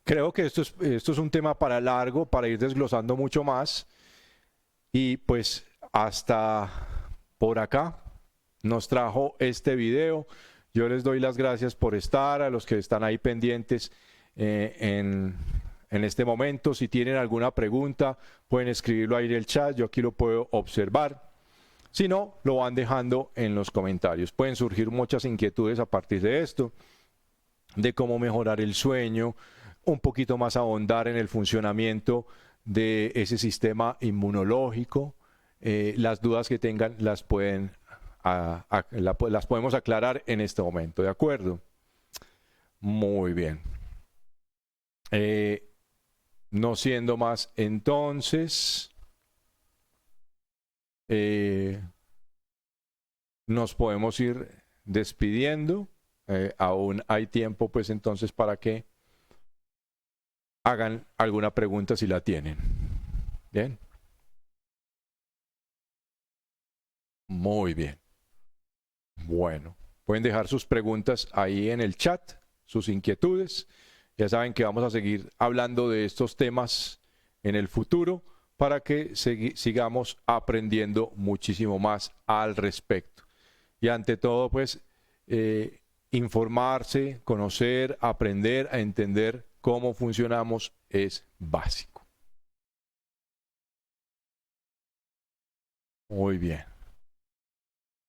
creo que esto es un tema para largo, para ir desglosando mucho más. Y pues hasta por acá nos trajo este video. Yo les doy las gracias por estar, a los que están ahí pendientes en este momento. Si tienen alguna pregunta, pueden escribirlo ahí en el chat, yo aquí lo puedo observar. Si no, lo van dejando en los comentarios. Pueden surgir muchas inquietudes a partir de esto, de cómo mejorar el sueño, un poquito más ahondar en el funcionamiento de ese sistema inmunológico. Las dudas que tengan las podemos aclarar en este momento, ¿de acuerdo? Muy bien. No siendo más, entonces, nos podemos ir despidiendo. Aún hay tiempo, pues entonces, para que hagan alguna pregunta si la tienen. Bien. Muy bien. Bueno, pueden dejar sus preguntas ahí en el chat, sus inquietudes. Ya saben que vamos a seguir hablando de estos temas en el futuro para que sigamos aprendiendo muchísimo más al respecto. Y ante todo, pues, informarse, conocer, aprender a entender cómo funcionamos es básico. Muy bien.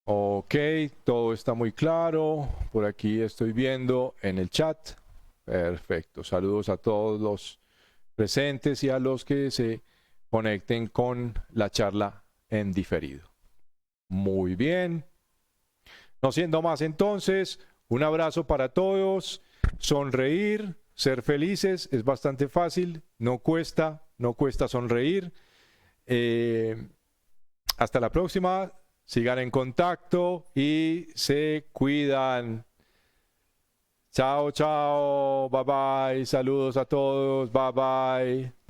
Ok, todo está muy claro. Por aquí estoy viendo en el chat. Perfecto. Saludos a todos los presentes y a los que se conecten con la charla en diferido. Muy bien. No siendo más entonces, un abrazo para todos. Sonreír, ser felices, es bastante fácil. No cuesta sonreír. Hasta la próxima. Sigan en contacto y se cuidan. Chao, chao. Bye, bye. Saludos a todos. Bye, bye.